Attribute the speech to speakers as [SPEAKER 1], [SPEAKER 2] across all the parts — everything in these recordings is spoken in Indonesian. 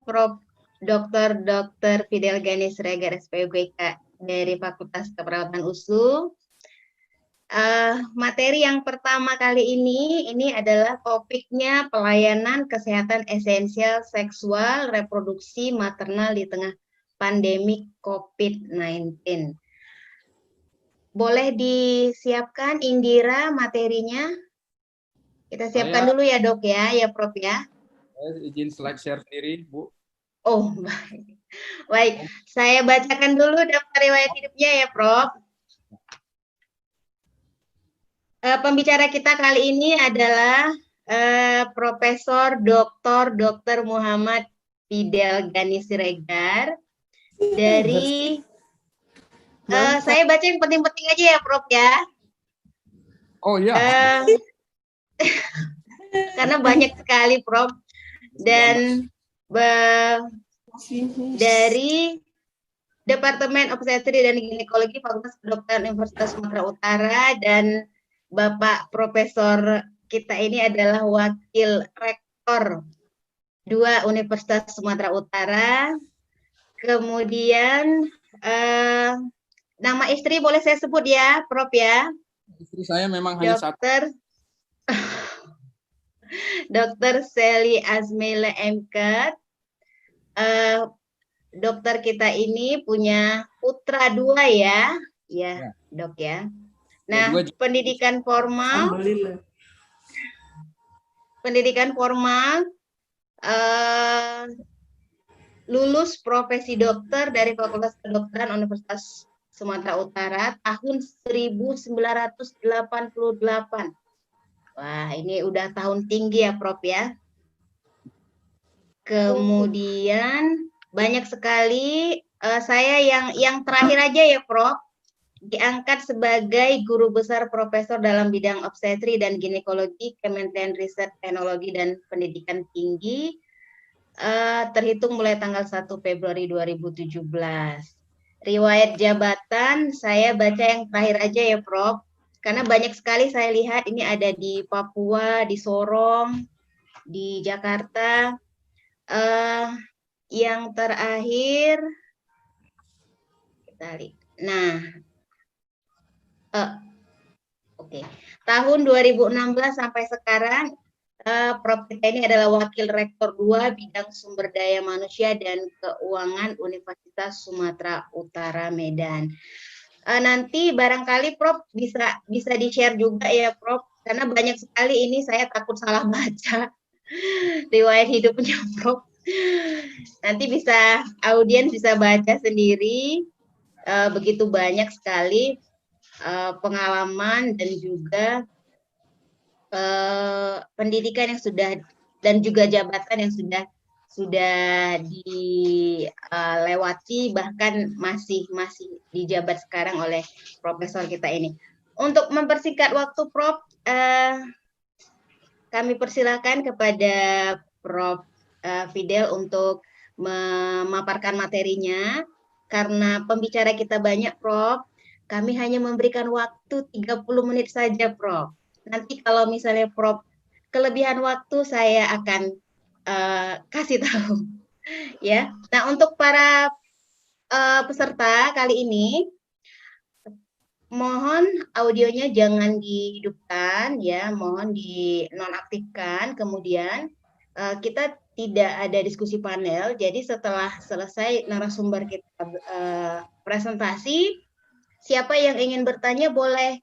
[SPEAKER 1] Prof. Dr. Fidel Ganis Regar SPUGK dari Fakultas Keperawatan USU. Materi yang pertama kali ini adalah topiknya pelayanan kesehatan esensial seksual reproduksi maternal di tengah pandemi COVID-19. Boleh disiapkan Indira materinya? Kita siapkan dulu ya dok ya Prof ya.
[SPEAKER 2] Saya izin slide share sendiri, Bu.
[SPEAKER 1] Oh, baik. Baik, saya bacakan dulu daftar riwayat hidupnya ya, Prof. Pembicara kita kali ini adalah Profesor Dr. Muhammad Fidel Ganis Siregar dari saya baca yang penting-penting aja ya, Prof ya.
[SPEAKER 2] Oh iya.
[SPEAKER 1] Karena banyak sekali, Prof. Dan dari Departemen Obstetri dan Ginekologi Fakultas Kedokteran Universitas Sumatera Utara, dan Bapak Profesor kita ini adalah Wakil Rektor 2 Universitas Sumatera Utara. Kemudian nama istri boleh saya sebut ya, Prof ya?
[SPEAKER 2] Istri saya memang hanya satu.
[SPEAKER 1] Dr. Sally Azmila Mkat. Dokter kita ini punya putra 2 ya, dok ya. Nah, pendidikan formal lulus profesi dokter dari Fakultas Kedokteran Universitas Sumatera Utara tahun 1988. Wah, ini udah tahun tinggi ya, Prof ya. Kemudian banyak sekali saya yang terakhir aja ya, Prof, diangkat sebagai guru besar profesor dalam bidang obstetri dan ginekologi Kementerian Riset Teknologi dan Pendidikan Tinggi terhitung mulai tanggal 1 Februari 2017. Riwayat jabatan saya baca yang terakhir aja ya, Prof, karena banyak sekali saya lihat ini ada di Papua, di Sorong, di Jakarta. Yang terakhir kita lihat. Nah, oke. Tahun 2016 sampai sekarang Prof kita ini adalah Wakil Rektor 2 Bidang Sumber Daya Manusia dan Keuangan Universitas Sumatera Utara Medan. Nanti barangkali Prof bisa di-share juga ya, Prof, karena banyak sekali ini saya takut salah baca riwayat hidupnya, Prof. Nanti audiens bisa baca sendiri, begitu banyak sekali pengalaman dan juga pendidikan yang sudah dan juga jabatan yang sudah dilewati, bahkan masih dijabat sekarang oleh profesor kita ini. Untuk mempersingkat waktu, Prof, kami persilakan kepada Prof Fidel untuk memaparkan materinya. Karena pembicara kita banyak, Prof, kami hanya memberikan waktu 30 menit saja, Prof. Nanti kalau misalnya Prof kelebihan waktu, saya akan kasih tahu. Ya. Nah, untuk para peserta kali ini, mohon audionya jangan dihidupkan, ya, mohon dinonaktifkan. Kemudian kita tidak ada diskusi panel, jadi setelah selesai narasumber kita presentasi, siapa yang ingin bertanya boleh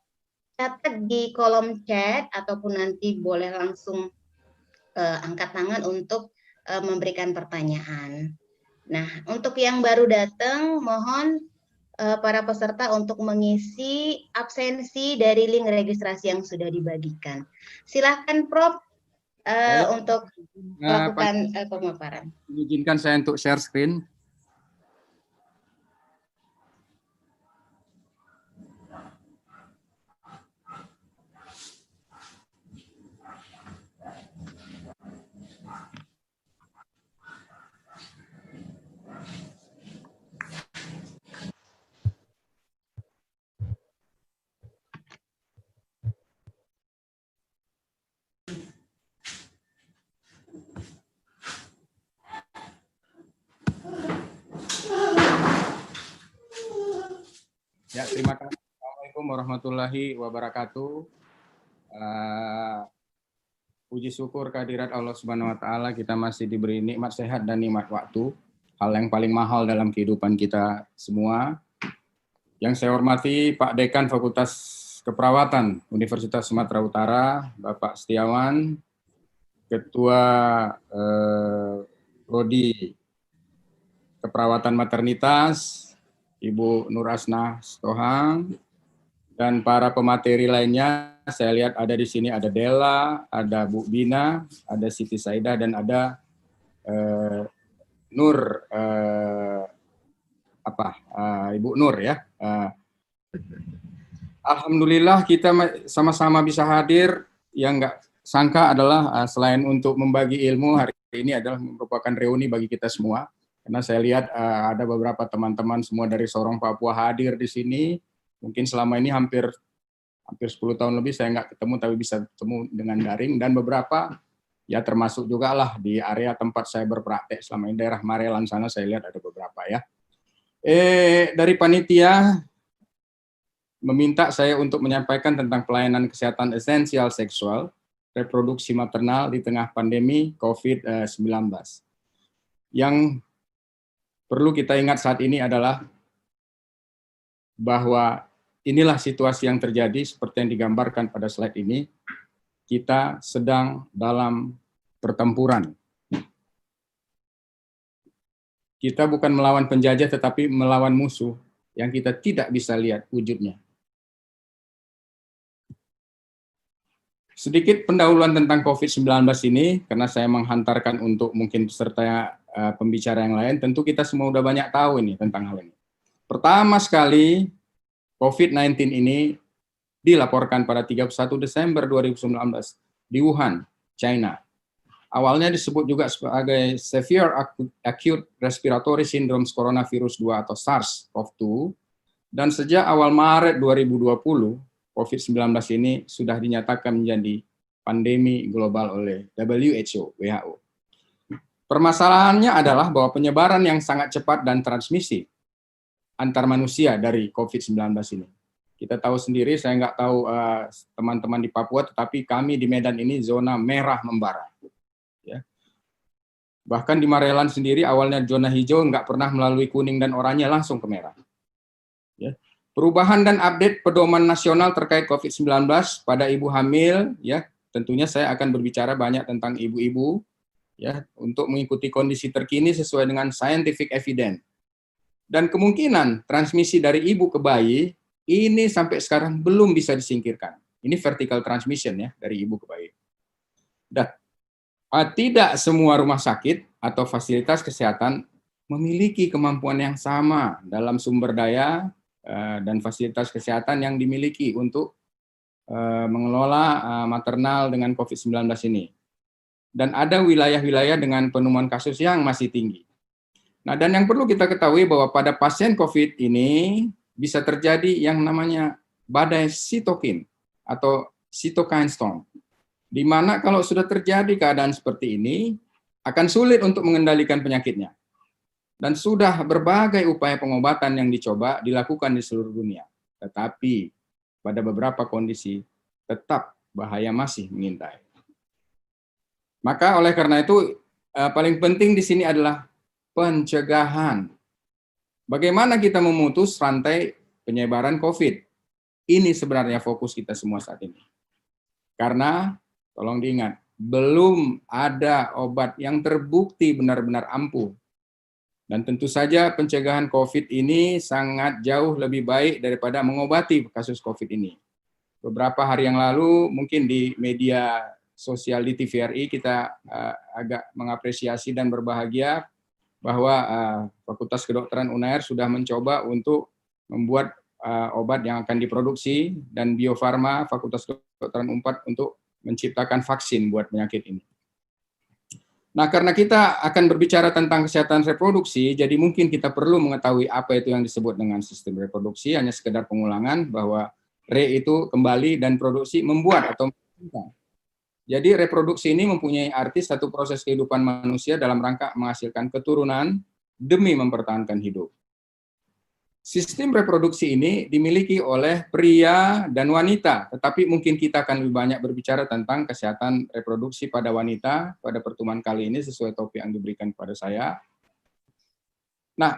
[SPEAKER 1] catat di kolom chat ataupun nanti boleh langsung angkat tangan untuk memberikan pertanyaan. Nah, untuk yang baru datang, mohon para peserta untuk mengisi absensi dari link registrasi yang sudah dibagikan. Silahkan, Prof, untuk melakukan pemaparan.
[SPEAKER 2] Izinkan saya untuk share screen. Ya, terima kasih. Assalamualaikum warahmatullahi wabarakatuh. Puji syukur kehadirat Allah Subhanahu wa taala, kita masih diberi nikmat sehat dan nikmat waktu. Hal yang paling mahal dalam kehidupan kita semua. Yang saya hormati Pak Dekan Fakultas Keperawatan Universitas Sumatera Utara, Bapak Setiawan, Ketua Prodi Keperawatan Maternitas, Ibu Nur Asnah Stohang, dan para pemateri lainnya. Saya lihat ada di sini ada Della, ada Bu Bina, ada Siti Saida, dan ada Nur Ibu Nur ya. Alhamdulillah kita sama-sama bisa hadir. Yang nggak sangka adalah selain untuk membagi ilmu, hari ini adalah merupakan reuni bagi kita semua. Karena saya lihat ada beberapa teman-teman semua dari Sorong Papua hadir di sini. Mungkin selama ini hampir 10 tahun lebih saya nggak ketemu, tapi bisa ketemu dengan daring. Dan beberapa ya termasuk juga lah di area tempat saya berpraktek selama ini, daerah Marelan sana saya lihat ada beberapa ya. Dari panitia meminta saya untuk menyampaikan tentang pelayanan kesehatan esensial seksual, reproduksi maternal di tengah pandemi COVID-19. Yang perlu kita ingat saat ini adalah bahwa inilah situasi yang terjadi seperti yang digambarkan pada slide ini. Kita sedang dalam pertempuran. Kita bukan melawan penjajah, tetapi melawan musuh yang kita tidak bisa lihat wujudnya. Sedikit pendahuluan tentang COVID-19 ini, karena saya menghantarkan untuk mungkin peserta pembicara yang lain, tentu kita semua udah banyak tahu ini tentang hal ini. Pertama sekali, COVID-19 ini dilaporkan pada 31 Desember 2019 di Wuhan, China. Awalnya disebut juga sebagai Severe Acute Respiratory Syndrome Coronavirus 2 atau SARS-CoV-2, dan sejak awal Maret 2020, COVID-19 ini sudah dinyatakan menjadi pandemi global oleh WHO. Permasalahannya adalah bahwa penyebaran yang sangat cepat dan transmisi antar manusia dari COVID-19 ini. Kita tahu sendiri, saya nggak tahu teman-teman di Papua, tetapi kami di Medan ini zona merah membara. Ya. Bahkan di Marelan sendiri awalnya zona hijau, nggak pernah melalui kuning dan oranye, langsung ke merah. Ya. Perubahan dan update pedoman nasional terkait COVID-19 pada ibu hamil, ya tentunya saya akan berbicara banyak tentang ibu-ibu, ya untuk mengikuti kondisi terkini sesuai dengan scientific evidence. Dan kemungkinan transmisi dari ibu ke bayi ini sampai sekarang belum bisa disingkirkan. Ini vertical transmission ya dari ibu ke bayi. Dan tidak semua rumah sakit atau fasilitas kesehatan memiliki kemampuan yang sama dalam sumber daya dan fasilitas kesehatan yang dimiliki untuk mengelola maternal dengan COVID-19 ini. Dan ada wilayah-wilayah dengan penemuan kasus yang masih tinggi. Nah, dan yang perlu kita ketahui bahwa pada pasien COVID ini bisa terjadi yang namanya badai sitokin atau cytokine storm. Di mana kalau sudah terjadi keadaan seperti ini, akan sulit untuk mengendalikan penyakitnya. Dan sudah berbagai upaya pengobatan yang dicoba dilakukan di seluruh dunia. Tetapi pada beberapa kondisi tetap bahaya masih mengintai. Maka oleh karena itu paling penting di sini adalah pencegahan. Bagaimana kita memutus rantai penyebaran COVID? Ini sebenarnya fokus kita semua saat ini. Karena tolong diingat, belum ada obat yang terbukti benar-benar ampuh. Dan tentu saja pencegahan COVID ini sangat jauh lebih baik daripada mengobati kasus COVID ini. Beberapa hari yang lalu mungkin di media sosial di TVRI kita agak mengapresiasi dan berbahagia bahwa Fakultas Kedokteran UNAIR sudah mencoba untuk membuat obat yang akan diproduksi dan Bio Farma Fakultas Kedokteran UNPAD untuk menciptakan vaksin buat penyakit ini. Nah, karena kita akan berbicara tentang kesehatan reproduksi, jadi mungkin kita perlu mengetahui apa itu yang disebut dengan sistem reproduksi, hanya sekedar pengulangan bahwa re itu kembali dan produksi membuat atau menciptakan. Jadi reproduksi ini mempunyai arti satu proses kehidupan manusia dalam rangka menghasilkan keturunan demi mempertahankan hidup. sistem reproduksi ini dimiliki oleh pria dan wanita, tetapi mungkin kita akan lebih banyak berbicara tentang kesehatan reproduksi pada wanita pada pertemuan kali ini sesuai topik yang diberikan kepada saya. Nah,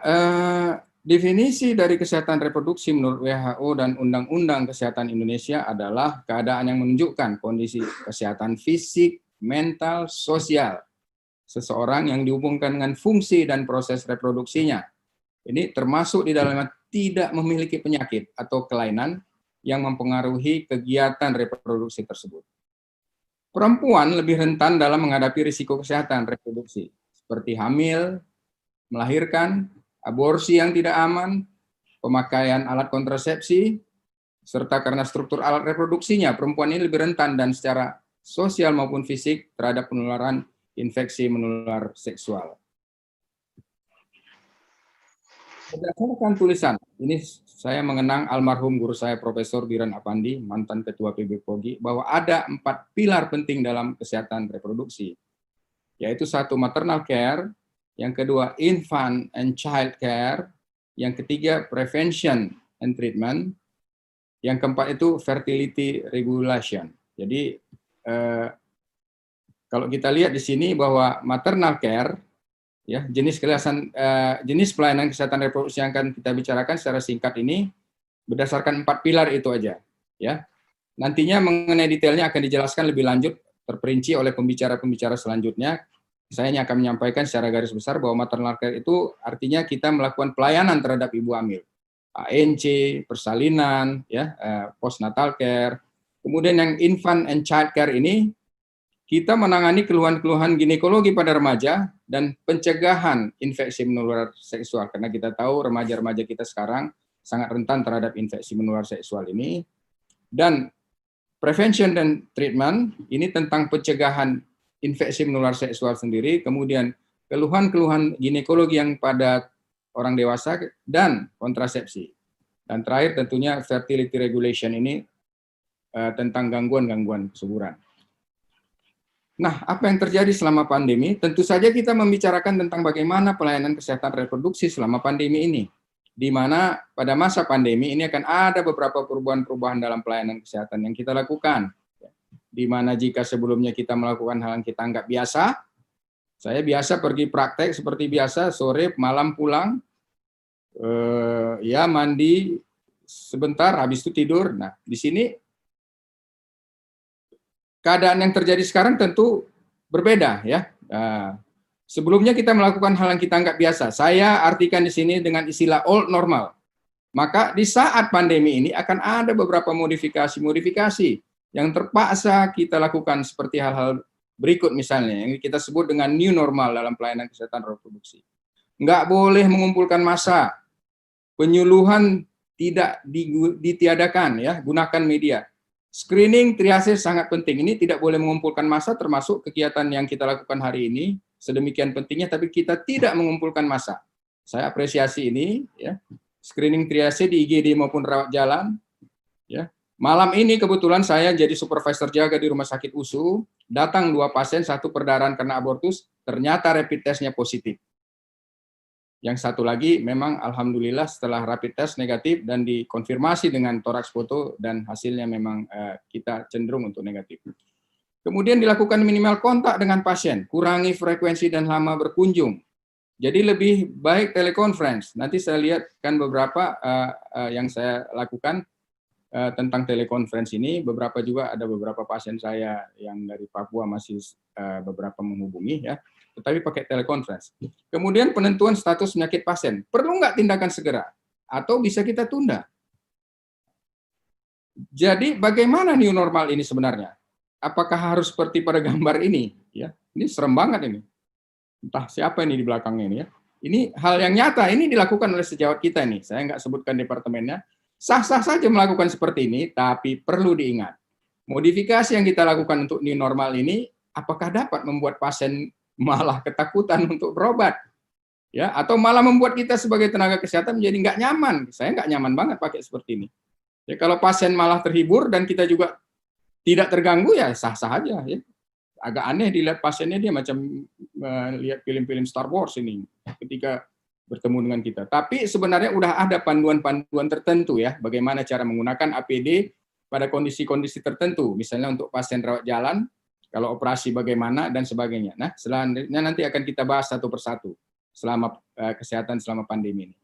[SPEAKER 2] definisi dari kesehatan reproduksi menurut WHO dan Undang-Undang Kesehatan Indonesia adalah keadaan yang menunjukkan kondisi kesehatan fisik, mental, sosial seseorang yang dihubungkan dengan fungsi dan proses reproduksinya. Ini termasuk di dalamnya tidak memiliki penyakit atau kelainan yang mempengaruhi kegiatan reproduksi tersebut. Perempuan lebih rentan dalam menghadapi risiko kesehatan reproduksi, seperti hamil, melahirkan, aborsi yang tidak aman, pemakaian alat kontrasepsi, serta karena struktur alat reproduksinya, perempuan ini lebih rentan dan secara sosial maupun fisik terhadap penularan infeksi menular seksual. Berdasarkan tulisan, ini saya mengenang almarhum guru saya Profesor Diran Apandi, mantan Ketua PB POGI, bahwa ada 4 pilar penting dalam kesehatan reproduksi, yaitu 1 maternal care, yang kedua infant and child care, yang ketiga prevention and treatment, yang keempat itu fertility regulation. Jadi kalau kita lihat di sini bahwa maternal care, ya, jenis pelayanan kesehatan reproduksi yang akan kita bicarakan secara singkat ini berdasarkan 4 pilar itu aja, ya. Nantinya mengenai detailnya akan dijelaskan lebih lanjut, terperinci oleh pembicara-pembicara selanjutnya. Saya hanya akan menyampaikan secara garis besar bahwa maternal care itu artinya kita melakukan pelayanan terhadap ibu hamil, ANC, persalinan, ya, postnatal care. Kemudian yang infant and child care ini kita menangani keluhan-keluhan ginekologi pada remaja dan pencegahan infeksi menular seksual, karena kita tahu remaja-remaja kita sekarang sangat rentan terhadap infeksi menular seksual ini. Dan prevention dan treatment ini tentang pencegahan infeksi menular seksual sendiri, kemudian keluhan-keluhan ginekologi yang pada orang dewasa dan kontrasepsi. Dan terakhir tentunya fertility regulation ini tentang gangguan-gangguan kesuburan. Nah, apa yang terjadi selama pandemi? Tentu saja kita membicarakan tentang bagaimana pelayanan kesehatan reproduksi selama pandemi ini. Di mana pada masa pandemi ini akan ada beberapa perubahan-perubahan dalam pelayanan kesehatan yang kita lakukan. Di mana jika sebelumnya kita melakukan hal yang kita anggap biasa, saya biasa pergi praktek seperti biasa, sore, malam pulang, ya mandi sebentar, habis itu tidur. Nah, di sini keadaan yang terjadi sekarang tentu berbeda, ya. Sebelumnya kita melakukan hal yang kita anggap biasa. Saya artikan di sini dengan istilah old normal. Maka di saat pandemi ini akan ada beberapa modifikasi yang terpaksa kita lakukan seperti hal-hal berikut misalnya yang kita sebut dengan new normal dalam pelayanan kesehatan reproduksi. Nggak boleh mengumpulkan massa, penyuluhan tidak ditiadakan, ya, gunakan media. Screening, triase sangat penting. Ini tidak boleh mengumpulkan massa, termasuk kegiatan yang kita lakukan hari ini, sedemikian pentingnya, tapi kita tidak mengumpulkan massa. Saya apresiasi ini, ya. Screening triase di IGD maupun rawat jalan, ya. Malam ini kebetulan saya jadi supervisor jaga di Rumah Sakit USU, datang 2 pasien, 1 perdarahan karena abortus, ternyata rapid testnya positif. Yang satu lagi memang alhamdulillah setelah rapid test negatif dan dikonfirmasi dengan toraks foto dan hasilnya memang kita cenderung untuk negatif. Kemudian dilakukan minimal kontak dengan pasien, kurangi frekuensi dan lama berkunjung. Jadi lebih baik teleconference. Nanti saya lihatkan beberapa yang saya lakukan tentang teleconference ini. Beberapa juga ada beberapa pasien saya yang dari Papua masih beberapa menghubungi, ya. Tetapi pakai teleconference. Kemudian penentuan status penyakit pasien. Perlu nggak tindakan segera? Atau bisa kita tunda? Jadi bagaimana new normal ini sebenarnya? Apakah harus seperti pada gambar ini? Ya, ini serem banget ini. Entah siapa ini di belakangnya ini, ya. Ini hal yang nyata, ini dilakukan oleh sejawat kita nih. Saya nggak sebutkan departemennya. Sah-sah saja melakukan seperti ini, tapi perlu diingat. Modifikasi yang kita lakukan untuk new normal ini, apakah dapat membuat pasien malah ketakutan untuk berobat, ya, atau malah membuat kita sebagai tenaga kesehatan menjadi nggak nyaman. Saya nggak nyaman banget pakai seperti ini. Ya, kalau pasien malah terhibur dan kita juga tidak terganggu, ya sah-sah aja, ya. Agak aneh dilihat pasiennya, dia macam lihat film-film Star Wars ini. Ketika bertemu dengan kita. Tapi sebenarnya udah ada panduan-panduan tertentu ya, bagaimana cara menggunakan APD pada kondisi-kondisi tertentu, misalnya untuk pasien rawat jalan, kalau operasi bagaimana, dan sebagainya. Nah, selanjutnya nanti akan kita bahas satu persatu selama kesehatan selama pandemi ini.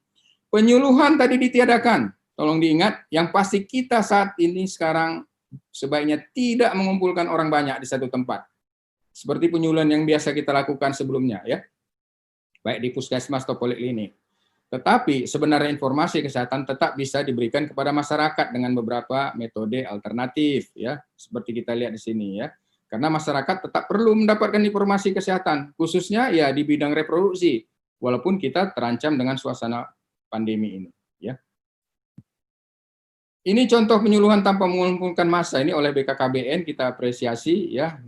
[SPEAKER 2] Penyuluhan tadi ditiadakan, tolong diingat, yang pasti kita saat ini sekarang sebaiknya tidak mengumpulkan orang banyak di satu tempat. Seperti penyuluhan yang biasa kita lakukan sebelumnya, ya, baik di puskesmas atau poliklinik. Tetapi sebenarnya informasi kesehatan tetap bisa diberikan kepada masyarakat dengan beberapa metode alternatif, ya, seperti kita lihat di sini, ya. Karena masyarakat tetap perlu mendapatkan informasi kesehatan, khususnya ya di bidang reproduksi, walaupun kita terancam dengan suasana pandemi ini, ya. Ini contoh penyuluhan tanpa mengumpulkan massa ini oleh BKKBN, kita apresiasi, ya.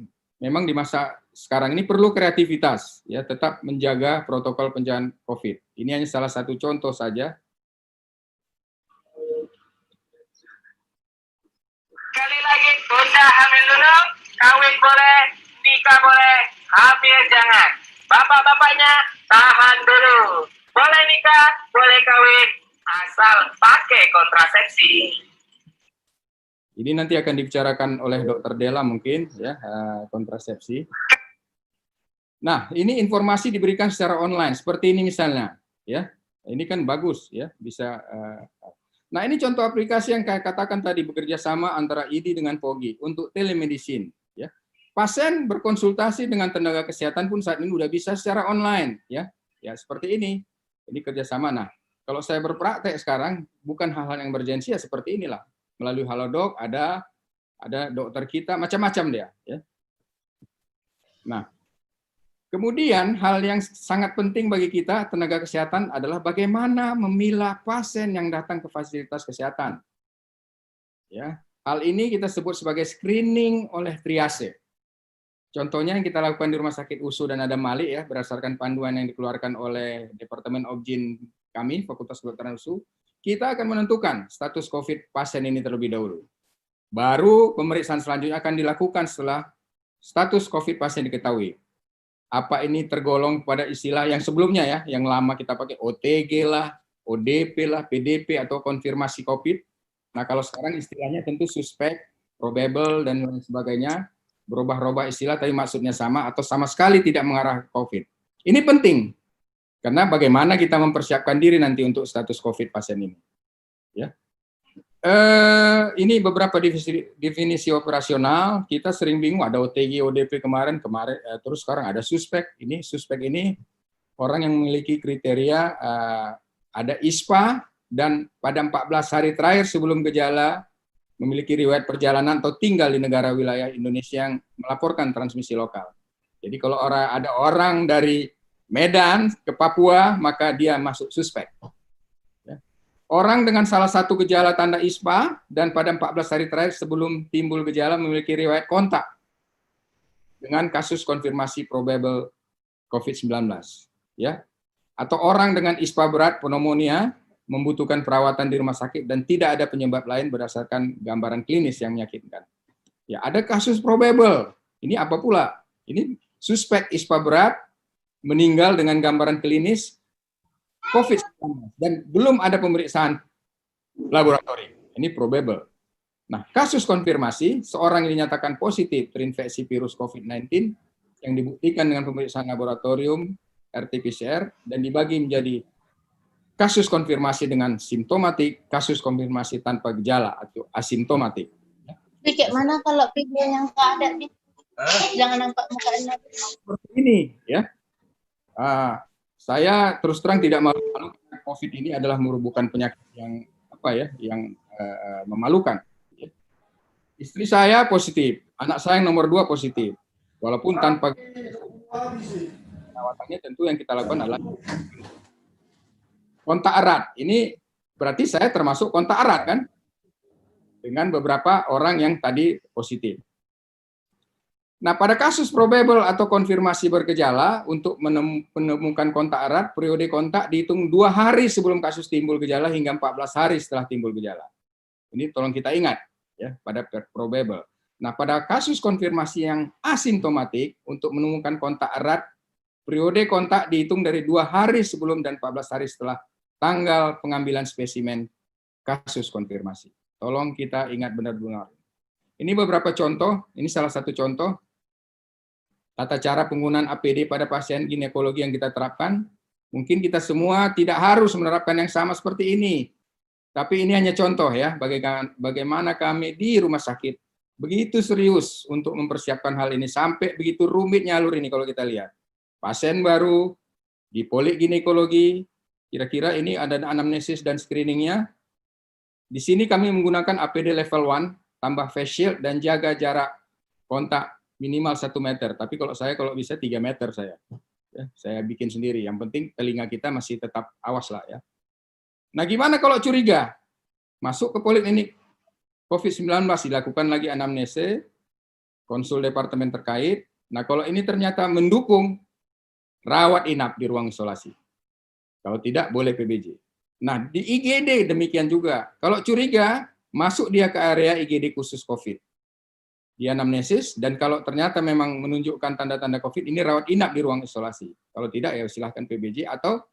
[SPEAKER 2] Memang di masa sekarang ini perlu kreativitas, ya, tetap menjaga protokol pencegahan COVID. Ini hanya salah satu contoh saja.
[SPEAKER 3] Sekali lagi, tunda hamil dulu, kawin boleh, nikah boleh, hamil jangan. Bapak-bapaknya tahan dulu. Boleh nikah, boleh kawin, asal pakai kontrasepsi.
[SPEAKER 2] Ini nanti akan dibicarakan oleh Dr. Della mungkin, ya, kontrasepsi. Nah, ini informasi diberikan secara online, seperti ini misalnya, ya. Ini kan bagus, ya, bisa. Nah, ini contoh aplikasi yang saya katakan tadi, bekerja sama antara ID dengan POGI untuk telemedicine, ya. Pasien berkonsultasi dengan tenaga kesehatan pun saat ini sudah bisa secara online, ya. Ya, seperti ini. Ini kerjasama. Nah, kalau saya berpraktek sekarang, bukan hal-hal yang bergensi, ya seperti inilah. Melalui Halodoc ada dokter kita, macam-macam dia, ya. Nah, kemudian hal yang sangat penting bagi kita tenaga kesehatan adalah bagaimana memilah pasien yang datang ke fasilitas kesehatan. Ya, hal ini kita sebut sebagai screening oleh triase. Contohnya yang kita lakukan di Rumah Sakit USU dan Adam Malik, ya, berdasarkan panduan yang dikeluarkan oleh Departemen Obgyn kami, Fakultas Kedokteran USU, kita akan menentukan status COVID pasien ini terlebih dahulu. Baru pemeriksaan selanjutnya akan dilakukan setelah status COVID pasien diketahui. Apa ini tergolong pada istilah yang sebelumnya, ya, yang lama kita pakai OTG lah, ODP lah, PDP atau konfirmasi COVID. Nah, kalau sekarang istilahnya tentu suspek, probable, dan lain sebagainya. Berubah-ubah istilah, tapi maksudnya sama atau sama sekali tidak mengarah ke COVID. Ini penting, karena bagaimana kita mempersiapkan diri nanti untuk status COVID pasien ini. Ya. Ini beberapa definisi operasional. Kita sering bingung, ada OTG, ODP kemarin, terus sekarang ada suspek. Ini suspek ini orang yang memiliki kriteria ada ISPA dan pada 14 hari terakhir sebelum gejala memiliki riwayat perjalanan atau tinggal di negara wilayah Indonesia yang melaporkan transmisi lokal. Jadi kalau ada orang dari Medan ke Papua, maka dia masuk suspek. Orang dengan salah satu gejala tanda ISPA dan pada 14 hari terakhir sebelum timbul gejala memiliki riwayat kontak dengan kasus konfirmasi probable COVID-19, ya. Atau orang dengan ISPA berat pneumonia membutuhkan perawatan di rumah sakit dan tidak ada penyebab lain berdasarkan gambaran klinis yang menyakitkan. Ya, ada kasus probable. Ini apa pula? Ini suspek ISPA berat meninggal dengan gambaran klinis COVID-19 dan belum ada pemeriksaan laboratorium. Ini probable. Nah, kasus konfirmasi, seorang yang dinyatakan positif terinfeksi virus COVID-19 yang dibuktikan dengan pemeriksaan laboratorium RT-PCR dan dibagi menjadi kasus konfirmasi dengan simptomatik, kasus konfirmasi tanpa gejala atau asimptomatik.
[SPEAKER 1] Tapi kayak mana kalau video yang nggak ada nih? Jangan nampak mukanya.
[SPEAKER 2] Seperti ini, ya. Saya terus terang tidak malu karena COVID ini adalah merupakan penyakit yang yang memalukan. Istri saya positif, anak saya yang nomor 2 positif, walaupun tanpa perawatannya tentu yang kita lakukan adalah kontak erat. Ini berarti saya termasuk kontak erat kan dengan beberapa orang yang tadi positif. Nah, pada kasus probable atau konfirmasi bergejala, untuk menemukan kontak erat, periode kontak dihitung 2 hari sebelum kasus timbul gejala hingga 14 hari setelah timbul gejala. Ini tolong kita ingat, ya, pada probable. Nah, pada kasus konfirmasi yang asimptomatik, untuk menemukan kontak erat Periode kontak dihitung dari 2 hari sebelum dan 14 hari setelah tanggal pengambilan spesimen kasus konfirmasi. Tolong kita ingat benar-benar. Ini beberapa contoh, ini salah satu contoh tata cara penggunaan APD pada pasien ginekologi yang kita terapkan. Mungkin kita semua tidak harus menerapkan yang sama seperti ini. Tapi ini hanya contoh ya, bagaimana kami di rumah sakit begitu serius untuk mempersiapkan hal ini, sampai begitu rumitnya alur ini kalau kita lihat. Pasien baru di polik ginekologi, kira-kira ini ada anamnesis dan screeningnya. Di sini kami menggunakan APD level 1, tambah face shield dan jaga jarak kontak minimal 1 meter. Tapi kalau bisa 3 meter saya. Ya, saya bikin sendiri. Yang penting telinga kita masih tetap awas lah ya. Nah, gimana kalau curiga? Masuk ke poliklinik COVID-19, dilakukan lagi anamnese, konsul departemen terkait. Nah, kalau ini ternyata mendukung, rawat inap di ruang isolasi. Kalau tidak, boleh PBJ. Nah, di IGD demikian juga. Kalau curiga, masuk dia ke area IGD khusus COVID. Di anamnesis, dan kalau ternyata memang menunjukkan tanda-tanda COVID, ini rawat inap di ruang isolasi. Kalau tidak, ya silahkan PBJ, atau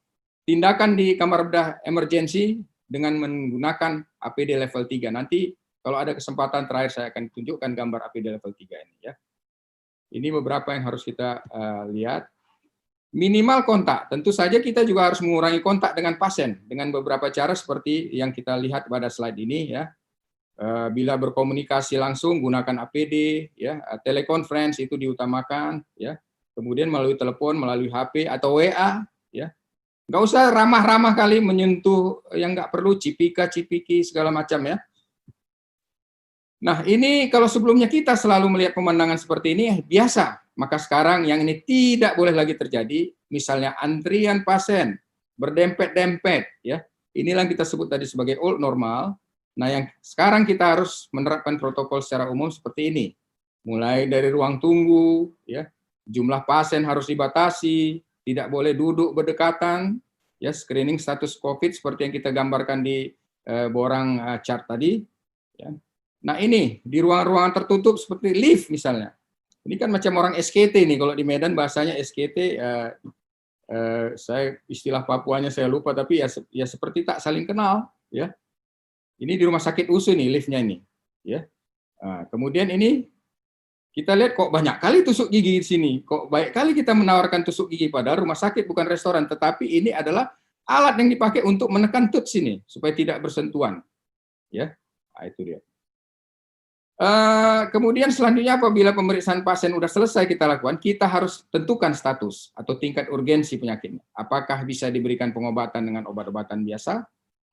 [SPEAKER 2] tindakan di kamar bedah emergensi dengan menggunakan APD level 3. Nanti kalau ada kesempatan terakhir, saya akan tunjukkan gambar APD level 3 ini. Ya. Ini beberapa yang harus kita lihat. Minimal kontak, tentu saja kita juga harus mengurangi kontak dengan pasien dengan beberapa cara seperti yang kita lihat pada slide ini ya. Bila berkomunikasi langsung gunakan APD ya, telekonferensi itu diutamakan ya. Kemudian melalui telepon, melalui HP atau WA ya. Nggak usah ramah-ramah kali menyentuh yang nggak perlu, cipika-cipiki segala macam ya. Nah, ini kalau sebelumnya kita selalu melihat pemandangan seperti ini biasa, maka sekarang yang ini tidak boleh lagi terjadi, misalnya antrian pasien berdempet-dempet ya. Inilah yang kita sebut tadi sebagai old normal. Nah, yang sekarang kita harus menerapkan protokol secara umum seperti ini. Mulai dari ruang tunggu ya, jumlah pasien harus dibatasi, tidak boleh duduk berdekatan, ya, screening status COVID seperti yang kita gambarkan di borang chart tadi ya. Nah, ini di ruang-ruangan tertutup seperti lift misalnya. Ini kan macam orang SKT nih, kalau di Medan bahasanya SKT, saya istilah Papuanya saya lupa, tapi ya seperti tak saling kenal, ya. Ini di rumah sakit USU nih liftnya ini, ya. Nah, kemudian ini kita lihat kok banyak kali tusuk gigi di sini, kok baik kali kita menawarkan tusuk gigi, padahal rumah sakit bukan restoran, tetapi ini adalah alat yang dipakai untuk menekan tooth sini supaya tidak bersentuhan, ya. Nah, itu dia. Kemudian selanjutnya apabila pemeriksaan pasien sudah selesai kita lakukan, kita harus tentukan status atau tingkat urgensi penyakitnya. Apakah bisa diberikan pengobatan dengan obat-obatan biasa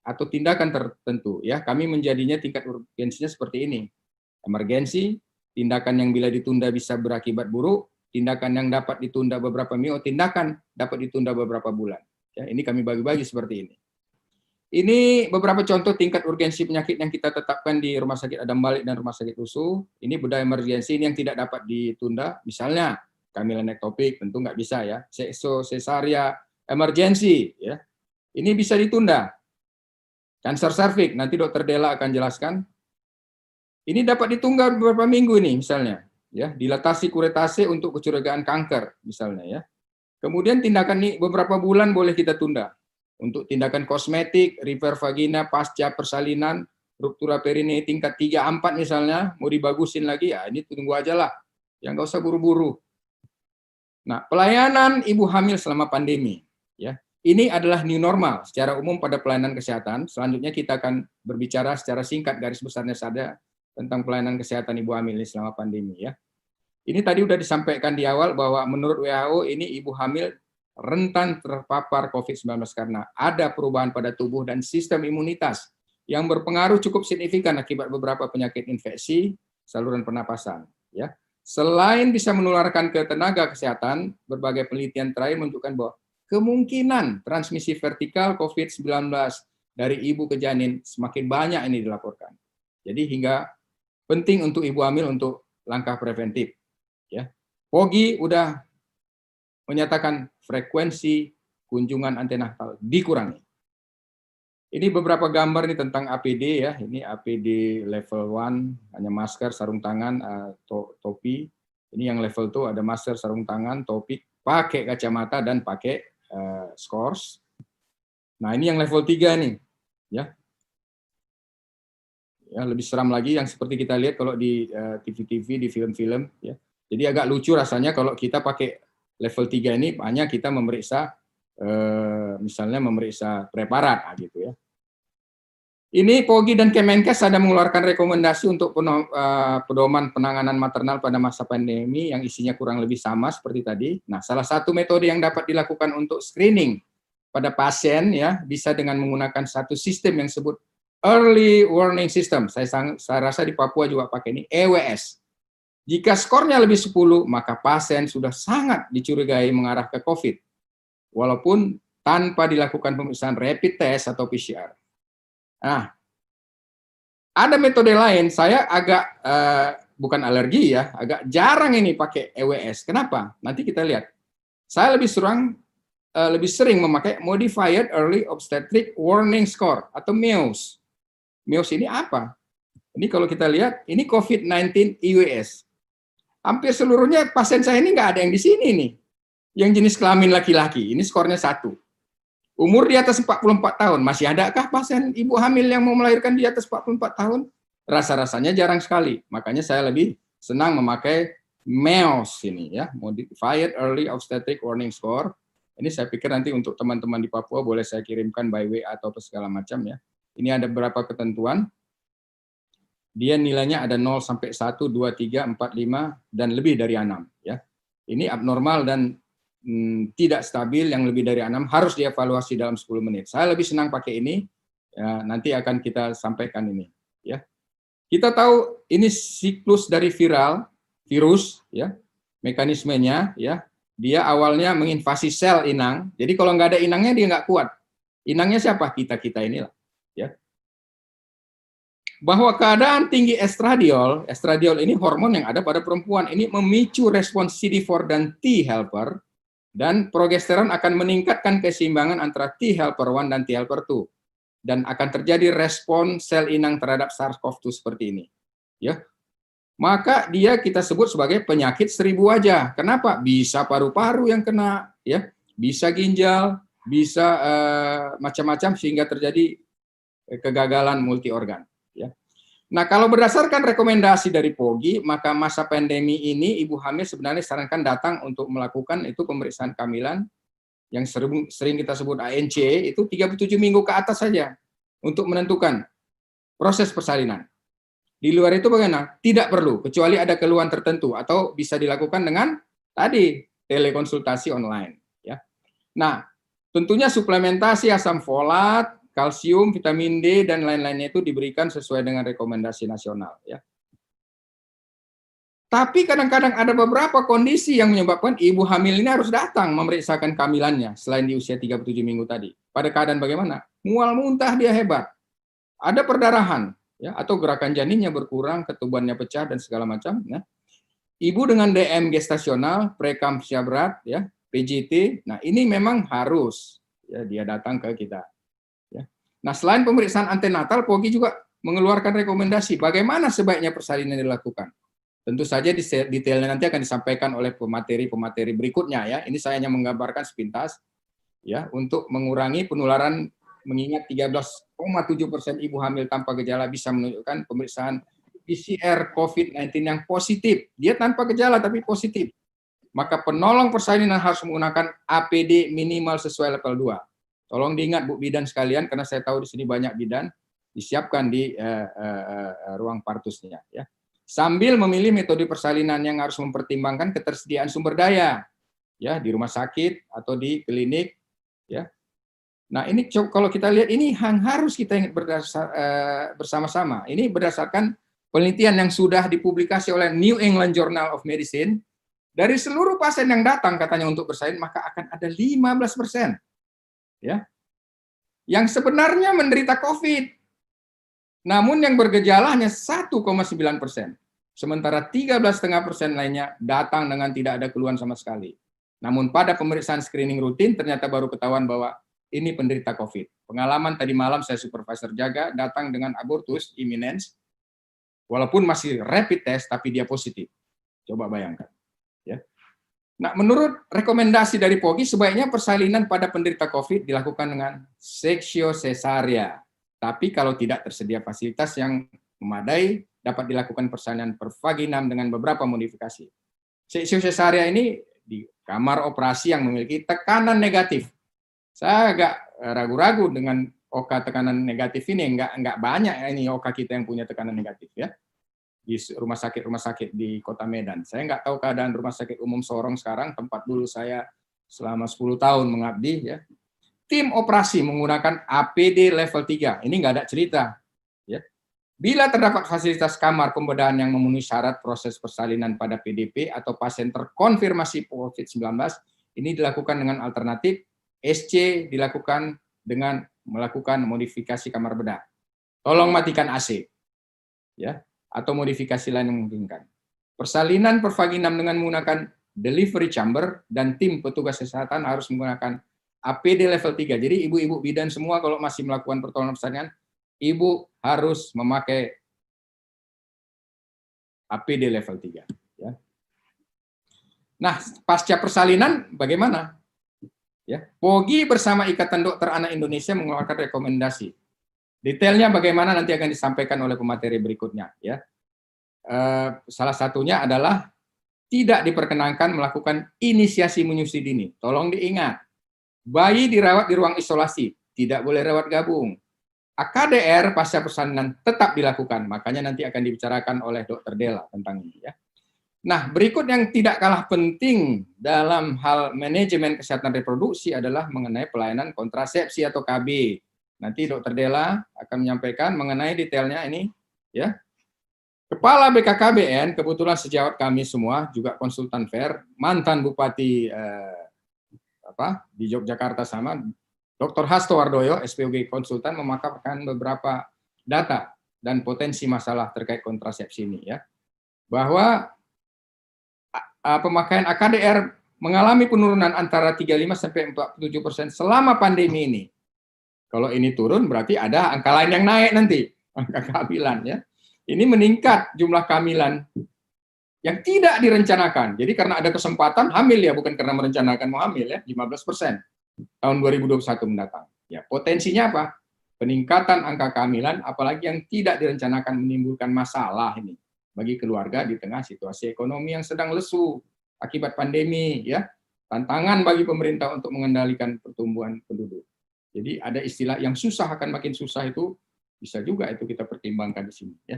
[SPEAKER 2] atau tindakan tertentu. Ya, kami menjadinya tingkat urgensinya seperti ini. Emergensi, tindakan yang bila ditunda bisa berakibat buruk, tindakan yang dapat ditunda beberapa minggu, tindakan dapat ditunda beberapa bulan. Ya, ini kami bagi-bagi seperti ini. Ini beberapa contoh tingkat urgensi penyakit yang kita tetapkan di Rumah Sakit Adam Malik dan Rumah Sakit USU. Ini bedah emergensi ini yang tidak dapat ditunda. Misalnya, kehamilan ektopik tentu nggak bisa ya. Sesaria emergensi ya. Ini bisa ditunda. Kanker serviks, nanti Dokter Della akan jelaskan. Ini dapat ditunda beberapa minggu ini misalnya. Ya, dilatasi kuretase untuk kecurigaan kanker misalnya ya. Kemudian tindakan ini beberapa bulan boleh kita tunda. Untuk tindakan kosmetik, repair vagina pasca persalinan, ruptura perineum tingkat 3-4 misalnya, mau dibagusin lagi, ya ini tunggu aja lah. Ya nggak usah buru-buru. Nah, pelayanan ibu hamil selama pandemi. Ya, ini adalah new normal secara umum pada pelayanan kesehatan. Selanjutnya kita akan berbicara secara singkat garis besarnya saja tentang pelayanan kesehatan ibu hamil selama pandemi. Ya, ini tadi sudah disampaikan di awal bahwa menurut WHO ini ibu hamil rentan terpapar COVID-19 karena ada perubahan pada tubuh dan sistem imunitas yang berpengaruh cukup signifikan akibat beberapa penyakit infeksi saluran pernapasan. Ya, selain bisa menularkan ke tenaga kesehatan, berbagai penelitian terakhir menunjukkan bahwa kemungkinan transmisi vertikal COVID-19 dari ibu ke janin semakin banyak ini dilaporkan. Jadi hingga penting untuk ibu hamil untuk langkah preventif. Ya, POGI udah menyatakan frekuensi kunjungan antenatal dikurangi. Ini beberapa gambar nih tentang APD ya. Ini APD level 1, hanya masker, sarung tangan, topi. Ini yang level 2 ada masker, sarung tangan, topi, pakai kacamata dan pakai scores. Nah, ini yang level 3 nih, ya. Ya, lebih seram lagi yang seperti kita lihat kalau di TV-TV, di film-film, ya. Jadi agak lucu rasanya kalau kita pakai level 3 ini hanya kita memeriksa misalnya memeriksa preparat gitu ya. Ini POGI dan Kemenkes ada mengeluarkan rekomendasi untuk pedoman penanganan maternal pada masa pandemi yang isinya kurang lebih sama seperti tadi. Nah, salah satu metode yang dapat dilakukan untuk screening pada pasien ya bisa dengan menggunakan satu sistem yang disebut Early Warning System. Saya rasa di Papua juga pakai ini, EWS. Jika skornya lebih 10, maka pasien sudah sangat dicurigai mengarah ke COVID, walaupun tanpa dilakukan pemeriksaan rapid test atau PCR. Nah, ada metode lain, saya agak, bukan alergi ya, agak jarang ini pakai EWS. Kenapa? Nanti kita lihat. Saya lebih sering memakai Modified Early Obstetric Warning Score, atau MEOS. MEOS ini apa? Ini kalau kita lihat, ini COVID-19 EWS. Hampir seluruhnya pasien saya ini nggak ada yang di sini nih. Yang jenis kelamin laki-laki, ini skornya 1. Umur di atas 44 tahun, masih adakah pasien ibu hamil yang mau melahirkan di atas 44 tahun? Rasa-rasanya jarang sekali. Makanya saya lebih senang memakai MEOS ini ya, Modified Early Obstetric Warning Score. Ini saya pikir nanti untuk teman-teman di Papua boleh saya kirimkan by WA atau segala macam ya. Ini ada beberapa ketentuan. Dia nilainya ada 0 sampai 1, 2, 3, 4, 5, dan lebih dari 6. Ya. Ini abnormal dan tidak stabil, yang lebih dari 6 harus dievaluasi dalam 10 menit. Saya lebih senang pakai ini, ya, nanti akan kita sampaikan ini. Ya. Kita tahu ini siklus dari virus, ya, mekanismenya, ya, dia awalnya menginvasi sel inang, jadi kalau nggak ada inangnya dia nggak kuat. Inangnya siapa? Kita-kita inilah. Ya. Bahwa keadaan tinggi estradiol ini hormon yang ada pada perempuan, ini memicu respons CD4 dan T helper, dan progesteron akan meningkatkan keseimbangan antara T helper 1 dan T helper 2, dan akan terjadi respon sel inang terhadap SARS-CoV-2 seperti ini. Ya, maka dia kita sebut sebagai penyakit 1000 wajah. Kenapa? Bisa paru-paru yang kena, ya, bisa ginjal, bisa macam-macam sehingga terjadi kegagalan multi organ. Ya. Nah, kalau berdasarkan rekomendasi dari POGI, maka masa pandemi ini ibu hamil sebenarnya disarankan datang untuk melakukan itu pemeriksaan kehamilan yang sering kita sebut ANC, itu 37 minggu ke atas saja untuk menentukan proses persalinan. Di luar itu bagaimana? Tidak perlu, kecuali ada keluhan tertentu atau bisa dilakukan dengan tadi telekonsultasi online. Ya. Nah, tentunya suplementasi asam folat, kalsium, vitamin D, dan lain-lainnya itu diberikan sesuai dengan rekomendasi nasional. Ya. Tapi kadang-kadang ada beberapa kondisi yang menyebabkan ibu hamil ini harus datang memeriksakan kehamilannya selain di usia 37 minggu tadi. Pada keadaan bagaimana? Mual muntah dia hebat. Ada perdarahan, ya, atau gerakan janinnya berkurang, ketubannya pecah, dan segala macam. Ya. Ibu dengan DM gestasional, preeklampsia berat, ya, PJT, nah ini memang harus ya, dia datang ke kita. Nah, selain pemeriksaan antenatal, POGI juga mengeluarkan rekomendasi bagaimana sebaiknya persalinan dilakukan. Tentu saja detailnya nanti akan disampaikan oleh pemateri-pemateri berikutnya ya. Ini saya hanya menggambarkan sepintas ya untuk mengurangi penularan, mengingat 13,7% ibu hamil tanpa gejala bisa menunjukkan pemeriksaan PCR COVID-19 yang positif. Dia tanpa gejala tapi positif. Maka penolong persalinan harus menggunakan APD minimal sesuai level 2. Tolong diingat Bu bidan sekalian, karena saya tahu di sini banyak bidan, disiapkan di ruang partusnya. Ya. Sambil memilih metode persalinan yang harus mempertimbangkan ketersediaan sumber daya, ya di rumah sakit atau di klinik. Ya. Nah ini kalau kita lihat ini harus kita ingat bersama-sama. Ini berdasarkan penelitian yang sudah dipublikasi oleh New England Journal of Medicine. Dari seluruh pasien yang datang katanya untuk bersalin, maka akan ada 15%. Ya, yang sebenarnya menderita COVID, namun yang bergejala hanya 1,9%, sementara 13,5% lainnya datang dengan tidak ada keluhan sama sekali. Namun pada pemeriksaan screening rutin ternyata baru ketahuan bahwa ini penderita COVID. Pengalaman tadi malam saya supervisor jaga datang dengan abortus imminens, walaupun masih rapid test tapi dia positif. Coba bayangkan. Ya. Nah, menurut rekomendasi dari POGI, sebaiknya persalinan pada penderita COVID dilakukan dengan seksio cesaria. Tapi kalau tidak tersedia fasilitas yang memadai, dapat dilakukan persalinan per vaginam dengan beberapa modifikasi. Seksio cesaria ini di kamar operasi yang memiliki tekanan negatif. Saya agak ragu-ragu dengan oka tekanan negatif ini, enggak banyak ini oka kita yang punya tekanan negatif ya. Di rumah sakit di Kota Medan. Saya nggak tahu keadaan rumah sakit umum Sorong sekarang, tempat dulu saya selama 10 tahun mengabdi ya. Tim operasi menggunakan APD level 3. Ini nggak ada cerita ya. Bila terdapat fasilitas kamar pembedahan yang memenuhi syarat proses persalinan pada PDP atau pasien terkonfirmasi COVID-19, ini dilakukan dengan alternatif SC dilakukan dengan melakukan modifikasi kamar bedah. Tolong matikan AC. Ya, atau modifikasi lain yang memungkinkan. Persalinan per vaginam dengan menggunakan delivery chamber dan tim petugas kesehatan harus menggunakan APD level 3. Jadi ibu-ibu bidan semua kalau masih melakukan pertolongan persalinan, ibu harus memakai APD level 3. Ya. Nah, pasca persalinan bagaimana? Ya, POGI bersama Ikatan Dokter Anak Indonesia mengeluarkan rekomendasi. Detailnya bagaimana nanti akan disampaikan oleh pemateri berikutnya. Ya, salah satunya adalah tidak diperkenankan melakukan inisiasi menyusui dini. Tolong diingat, bayi dirawat di ruang isolasi, tidak boleh rawat gabung. AKDR pasca persalinan tetap dilakukan, makanya nanti akan dibicarakan oleh Dr. Della tentang ini. Ya. Nah, berikut yang tidak kalah penting dalam hal manajemen kesehatan reproduksi adalah mengenai pelayanan kontrasepsi atau KB. Nanti Dr. Della akan menyampaikan mengenai detailnya ini. Ya. Kepala BKKBN, kebetulan sejawat kami semua, juga konsultan FAIR, mantan Bupati di Yogyakarta sama, Dr. Hasto Wardoyo, SPOG konsultan, memaparkan beberapa data dan potensi masalah terkait kontrasepsi ini. Ya. Bahwa pemakaian AKDR mengalami penurunan antara 35-47% selama pandemi ini. Kalau ini turun berarti ada angka lain yang naik nanti, angka kehamilan ya. Ini meningkat jumlah kehamilan yang tidak direncanakan. Jadi karena ada kesempatan hamil ya, bukan karena merencanakan mau hamil ya, 15% tahun 2021 mendatang. Ya, potensinya apa? Peningkatan angka kehamilan, apalagi yang tidak direncanakan menimbulkan masalah ini bagi keluarga di tengah situasi ekonomi yang sedang lesu akibat pandemi ya. Tantangan bagi pemerintah untuk mengendalikan pertumbuhan penduduk. Jadi ada istilah yang susah akan makin susah itu bisa juga itu kita pertimbangkan di sini ya.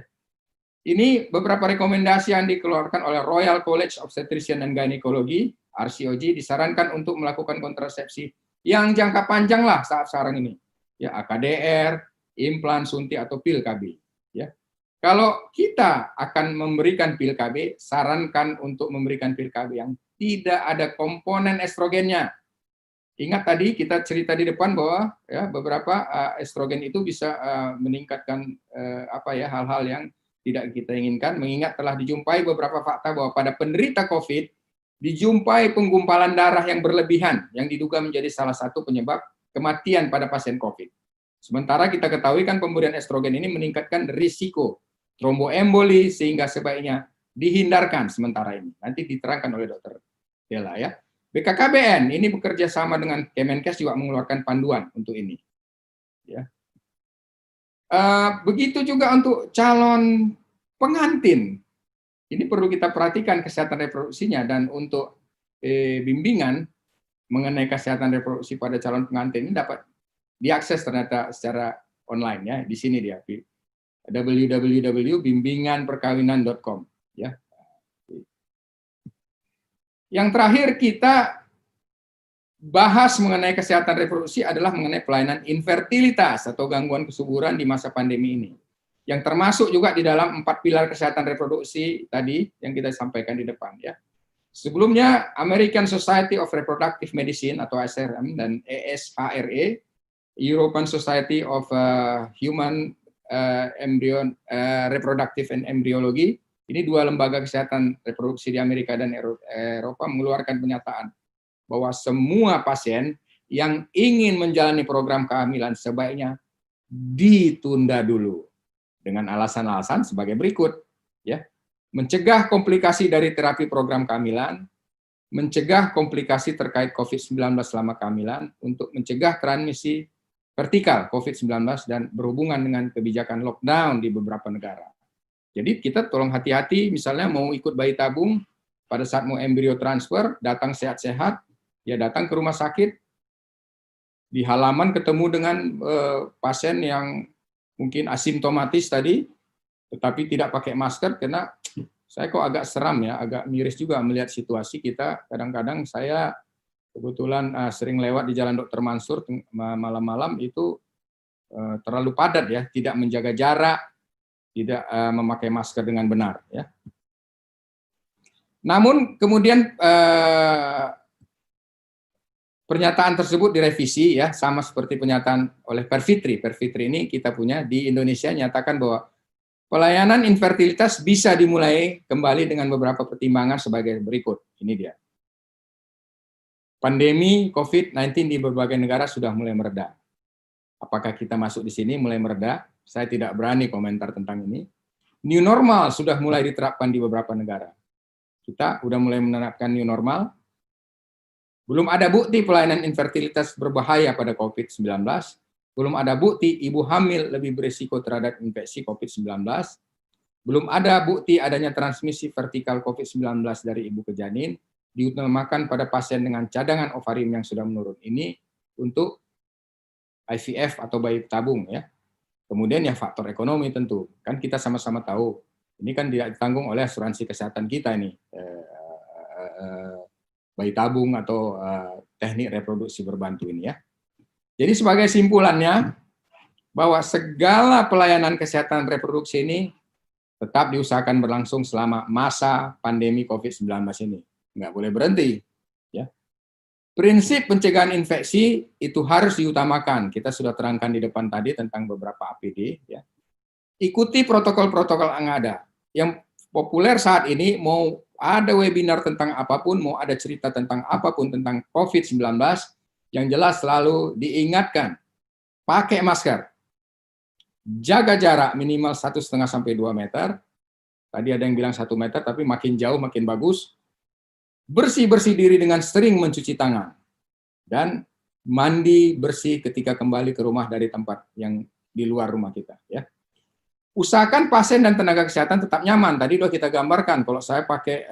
[SPEAKER 2] Ini beberapa rekomendasi yang dikeluarkan oleh Royal College of Obstetrician and Gynecology, RCOG, disarankan untuk melakukan kontrasepsi yang jangka panjang lah saat sekarang ini. Ya, AKDR, implan, suntik atau pil KB. Ya. Kalau kita akan memberikan pil KB, sarankan untuk memberikan pil KB yang tidak ada komponen estrogennya. Ingat tadi kita cerita di depan bahwa ya, beberapa estrogen itu bisa meningkatkan hal-hal yang tidak kita inginkan, mengingat telah dijumpai beberapa fakta bahwa pada penderita COVID dijumpai penggumpalan darah yang berlebihan yang diduga menjadi salah satu penyebab kematian pada pasien COVID. Sementara kita ketahui kan pemberian estrogen ini meningkatkan risiko tromboemboli sehingga sebaiknya dihindarkan sementara ini. Nanti diterangkan oleh Dr. Della ya. BKKBN ini bekerja sama dengan Kemenkes juga mengeluarkan panduan untuk ini. Ya. Begitu juga untuk calon pengantin. Ini perlu kita perhatikan kesehatan reproduksinya, dan untuk bimbingan mengenai kesehatan reproduksi pada calon pengantin ini dapat diakses ternyata secara online ya. Di sini dia www.bimbinganperkawinan.com ya. Yang terakhir kita bahas mengenai kesehatan reproduksi adalah mengenai pelayanan infertilitas atau gangguan kesuburan di masa pandemi ini. Yang termasuk juga di dalam 4 pilar kesehatan reproduksi tadi yang kita sampaikan di depan ya. Sebelumnya American Society of Reproductive Medicine atau ASRM dan ESHRE, European Society of Human Reproductive and Embryology, ini 2 lembaga kesehatan reproduksi di Amerika dan Eropa mengeluarkan pernyataan bahwa semua pasien yang ingin menjalani program kehamilan sebaiknya ditunda dulu dengan alasan-alasan sebagai berikut ya. Mencegah komplikasi dari terapi program kehamilan, mencegah komplikasi terkait COVID-19 selama kehamilan, untuk mencegah transmisi vertikal COVID-19 dan berhubungan dengan kebijakan lockdown di beberapa negara. Jadi kita tolong hati-hati, misalnya mau ikut bayi tabung, pada saat mau embrio transfer, datang sehat-sehat, ya datang ke rumah sakit, di halaman ketemu dengan pasien yang mungkin asimptomatis tadi, tetapi tidak pakai masker, karena saya kok agak seram ya, agak miris juga melihat situasi kita. Kadang-kadang saya kebetulan sering lewat di Jalan Dr. Mansur malam-malam itu terlalu padat ya, tidak menjaga jarak, tidak memakai masker dengan benar ya. Namun kemudian pernyataan tersebut direvisi ya, sama seperti pernyataan oleh Perfitri. Perfitri ini kita punya di Indonesia, nyatakan bahwa pelayanan infertilitas bisa dimulai kembali dengan beberapa pertimbangan sebagai berikut. Ini dia. Pandemi COVID-19 di berbagai negara sudah mulai mereda. Apakah kita masuk di sini mulai mereda? Saya tidak berani komentar tentang ini. New normal sudah mulai diterapkan di beberapa negara. Kita sudah mulai menerapkan new normal. Belum ada bukti pelayanan infertilitas berbahaya pada COVID-19. Belum ada bukti ibu hamil lebih berisiko terhadap infeksi COVID-19. Belum ada bukti adanya transmisi vertikal COVID-19 dari ibu ke janin, diutamakan pada pasien dengan cadangan ovarium yang sudah menurun. Ini untuk IVF atau bayi tabung ya. Kemudian ya faktor ekonomi tentu. Kan kita sama-sama tahu, ini kan tidak ditanggung oleh asuransi kesehatan kita ini. Bayi tabung atau teknik reproduksi berbantu ini ya. Jadi sebagai simpulannya, bahwa segala pelayanan kesehatan reproduksi ini tetap diusahakan berlangsung selama masa pandemi COVID-19 ini. Nggak boleh berhenti. Ya. Prinsip pencegahan infeksi itu harus diutamakan. Kita sudah terangkan di depan tadi tentang beberapa APD. Ya. Ikuti protokol-protokol yang ada. Yang populer saat ini, mau ada webinar tentang apapun, mau ada cerita tentang apapun tentang COVID-19, yang jelas selalu diingatkan, pakai masker, jaga jarak minimal 1,5 sampai 2 meter, tadi ada yang bilang 1 meter, tapi makin jauh makin bagus, bersih-bersih diri dengan sering mencuci tangan, dan mandi bersih ketika kembali ke rumah dari tempat yang di luar rumah kita. Ya. Usahakan pasien dan tenaga kesehatan tetap nyaman. Tadi sudah kita gambarkan, kalau saya pakai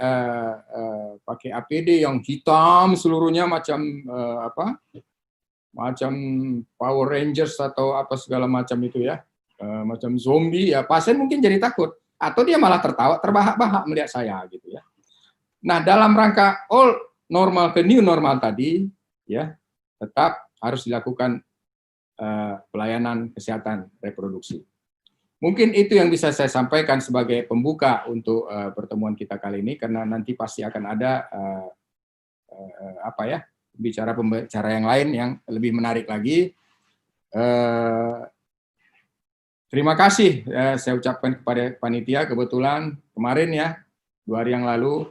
[SPEAKER 2] pakai APD yang hitam seluruhnya macam macam Power Rangers atau apa segala macam itu ya, macam zombie ya, pasien mungkin jadi takut atau dia malah tertawa terbahak-bahak melihat saya gitu ya. Nah, dalam rangka all normal ke new normal tadi ya, tetap harus dilakukan pelayanan kesehatan reproduksi. Mungkin itu yang bisa saya sampaikan sebagai pembuka untuk pertemuan kita kali ini, karena nanti pasti akan ada pembicara yang lain yang lebih menarik lagi. Terima kasih saya ucapkan kepada panitia. Kebetulan kemarin ya, 2 hari yang lalu,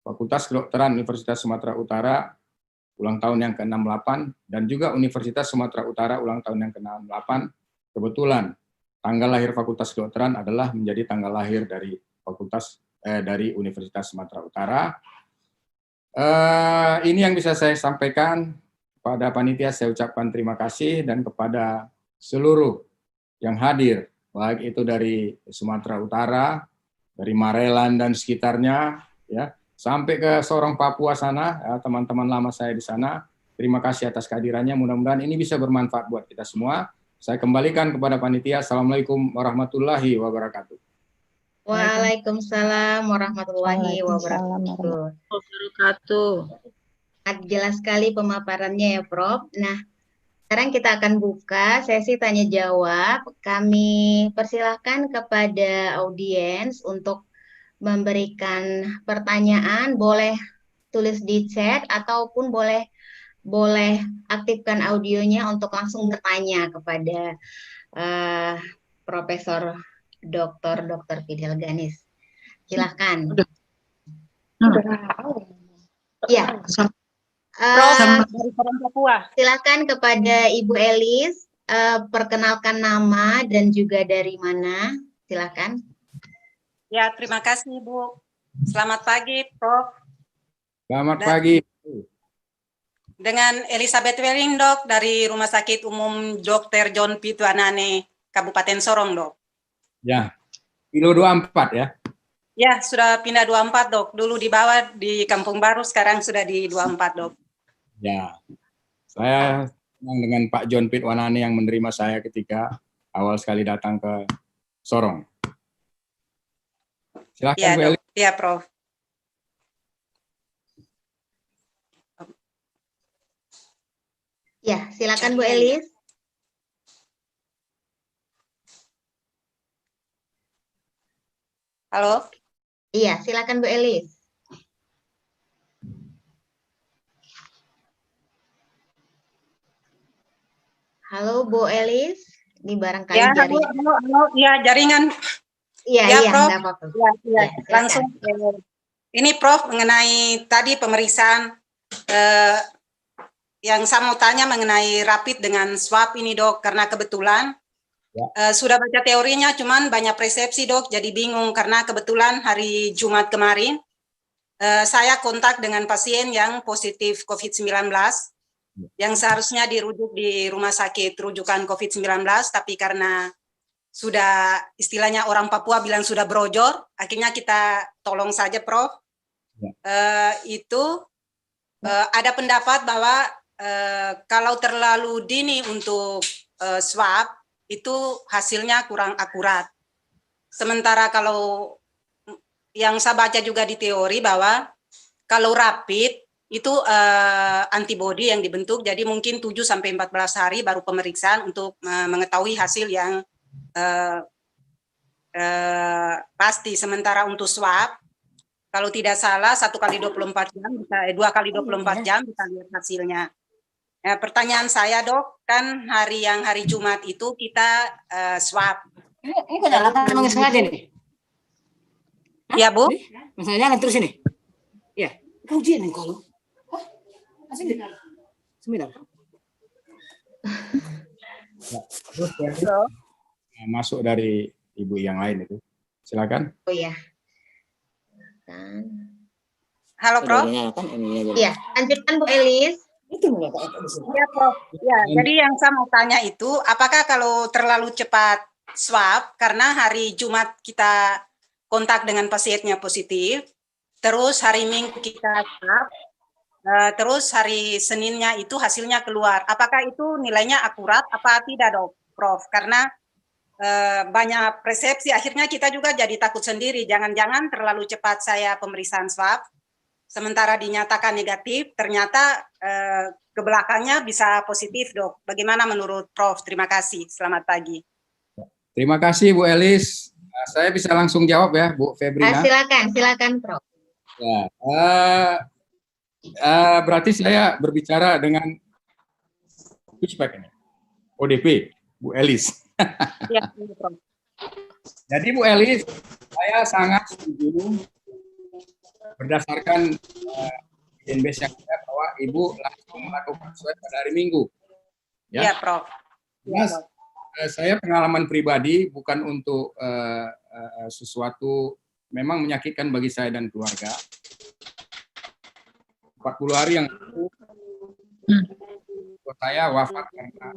[SPEAKER 2] Fakultas Kedokteran Universitas Sumatera Utara ulang tahun yang ke-68, dan juga Universitas Sumatera Utara ulang tahun yang ke-68. Kebetulan tanggal lahir Fakultas Kedokteran adalah menjadi tanggal lahir dari dari Universitas Sumatera Utara. Ini yang bisa saya sampaikan kepada panitia. Saya ucapkan terima kasih, dan kepada seluruh yang hadir, baik itu dari Sumatera Utara, dari Marelan dan sekitarnya, ya, sampai ke Sorong Papua sana, ya, teman-teman lama saya di sana. Terima kasih atas kehadirannya. Mudah-mudahan ini bisa bermanfaat buat kita semua. Saya kembalikan kepada panitia. Assalamualaikum warahmatullahi wabarakatuh.
[SPEAKER 1] Waalaikumsalam warahmatullahi wabarakatuh. Sangat jelas sekali pemaparannya ya, Prof. Nah, sekarang kita akan buka sesi tanya jawab. Kami persilahkan kepada audiens untuk memberikan pertanyaan, boleh tulis di chat ataupun boleh aktifkan audionya untuk langsung bertanya kepada Profesor Dr. Fidel Ganis. Silahkan. Ya. Silahkan kepada Ibu Elis, perkenalkan nama dan juga dari mana. Silahkan.
[SPEAKER 4] Ya, terima kasih Ibu. Selamat pagi, Prof.
[SPEAKER 2] Selamat pagi.
[SPEAKER 4] Dengan Elizabeth Wering, Dok, dari Rumah Sakit Umum Dr. John P. Tuanane, Kabupaten Sorong, Dok.
[SPEAKER 2] Ya, kilo 24 ya?
[SPEAKER 4] Ya, sudah pindah 24, Dok. Dulu di bawah di Kampung Baru, sekarang sudah di 24, Dok.
[SPEAKER 2] Ya, saya senang dengan Pak John P. Tuanane yang menerima saya ketika awal sekali datang ke Sorong. Silakan
[SPEAKER 4] Ya,
[SPEAKER 2] Bu
[SPEAKER 4] Dok.
[SPEAKER 2] Eli.
[SPEAKER 4] Ya, Prof.
[SPEAKER 1] Ya, silakan Bu Elis.
[SPEAKER 4] Halo?
[SPEAKER 1] Iya, silakan Bu Elis. Halo Bu Elis, ini barangkali
[SPEAKER 4] Ya,
[SPEAKER 1] jaringan.
[SPEAKER 4] halo. Ya, jaringan.
[SPEAKER 1] Iya,
[SPEAKER 4] Ya,
[SPEAKER 1] iya,
[SPEAKER 4] Prof.
[SPEAKER 1] nggak apa-apa.
[SPEAKER 4] Ya,
[SPEAKER 1] Ya, silakan.
[SPEAKER 4] langsung. Ini, Prof, mengenai tadi pemeriksaan yang saya mau tanya mengenai rapid dengan swab ini, Dok, karena kebetulan sudah baca teorinya, cuman banyak persepsi, Dok, jadi bingung karena kebetulan hari Jumat kemarin saya kontak dengan pasien yang positif COVID-19 yang seharusnya dirujuk di rumah sakit rujukan COVID-19, tapi karena sudah istilahnya orang Papua bilang sudah brojor, akhirnya kita tolong saja, Prof. Itu ada pendapat bahwa kalau terlalu dini untuk swab, itu hasilnya kurang akurat. Sementara kalau yang saya baca juga di teori bahwa kalau rapid itu antibody yang dibentuk, jadi mungkin 7-14 hari baru pemeriksaan untuk mengetahui hasil yang pasti. Sementara untuk swab, kalau tidak salah 1 kali 24 jam, bisa 2 kali 24 jam bisa lihat hasilnya. Nah, pertanyaan saya, Dok, kan hari Jumat itu kita swab.
[SPEAKER 5] Ini kok nyalakan sengaja nih?
[SPEAKER 4] Ya, Bu?
[SPEAKER 5] Masalahnya nyala terus ini. Ya, kau ujian nih kalau. Sebentar.
[SPEAKER 2] Masuk dari ibu yang lain itu. Silakan.
[SPEAKER 1] Oh ya.
[SPEAKER 4] Halo, Prof.
[SPEAKER 1] Iya, lanjutkan Bu Elis.
[SPEAKER 4] Ya, Prof. Ya, jadi yang saya mau tanya itu, apakah kalau terlalu cepat swab, karena hari Jumat kita kontak dengan pasiennya positif, terus hari Minggu kita swab, terus hari Seninnya itu hasilnya keluar. Apakah itu nilainya akurat apa tidak, Dok, Prof? Karena banyak persepsi, akhirnya kita juga jadi takut sendiri, jangan-jangan terlalu cepat saya pemeriksaan swab, sementara dinyatakan negatif, ternyata ke belakangnya bisa positif, Dok. Bagaimana menurut Prof? Terima kasih, selamat pagi.
[SPEAKER 2] Terima kasih Bu Elis. Saya bisa langsung jawab ya, Bu Febrina.
[SPEAKER 1] Silakan Prof.
[SPEAKER 2] Ya, berarti saya berbicara dengan pushback ini, ODP, Bu Elis.
[SPEAKER 4] Ya, Prof.
[SPEAKER 2] Jadi Bu Elis, saya sangat setuju berdasarkan base yang ada bahwa Ibu langsung melakukan swab pada hari Minggu.
[SPEAKER 4] Ya, Prof.
[SPEAKER 2] Mas, saya pengalaman pribadi bukan untuk sesuatu memang menyakitkan bagi saya dan keluarga. 40 hari yang lalu saya wafat karena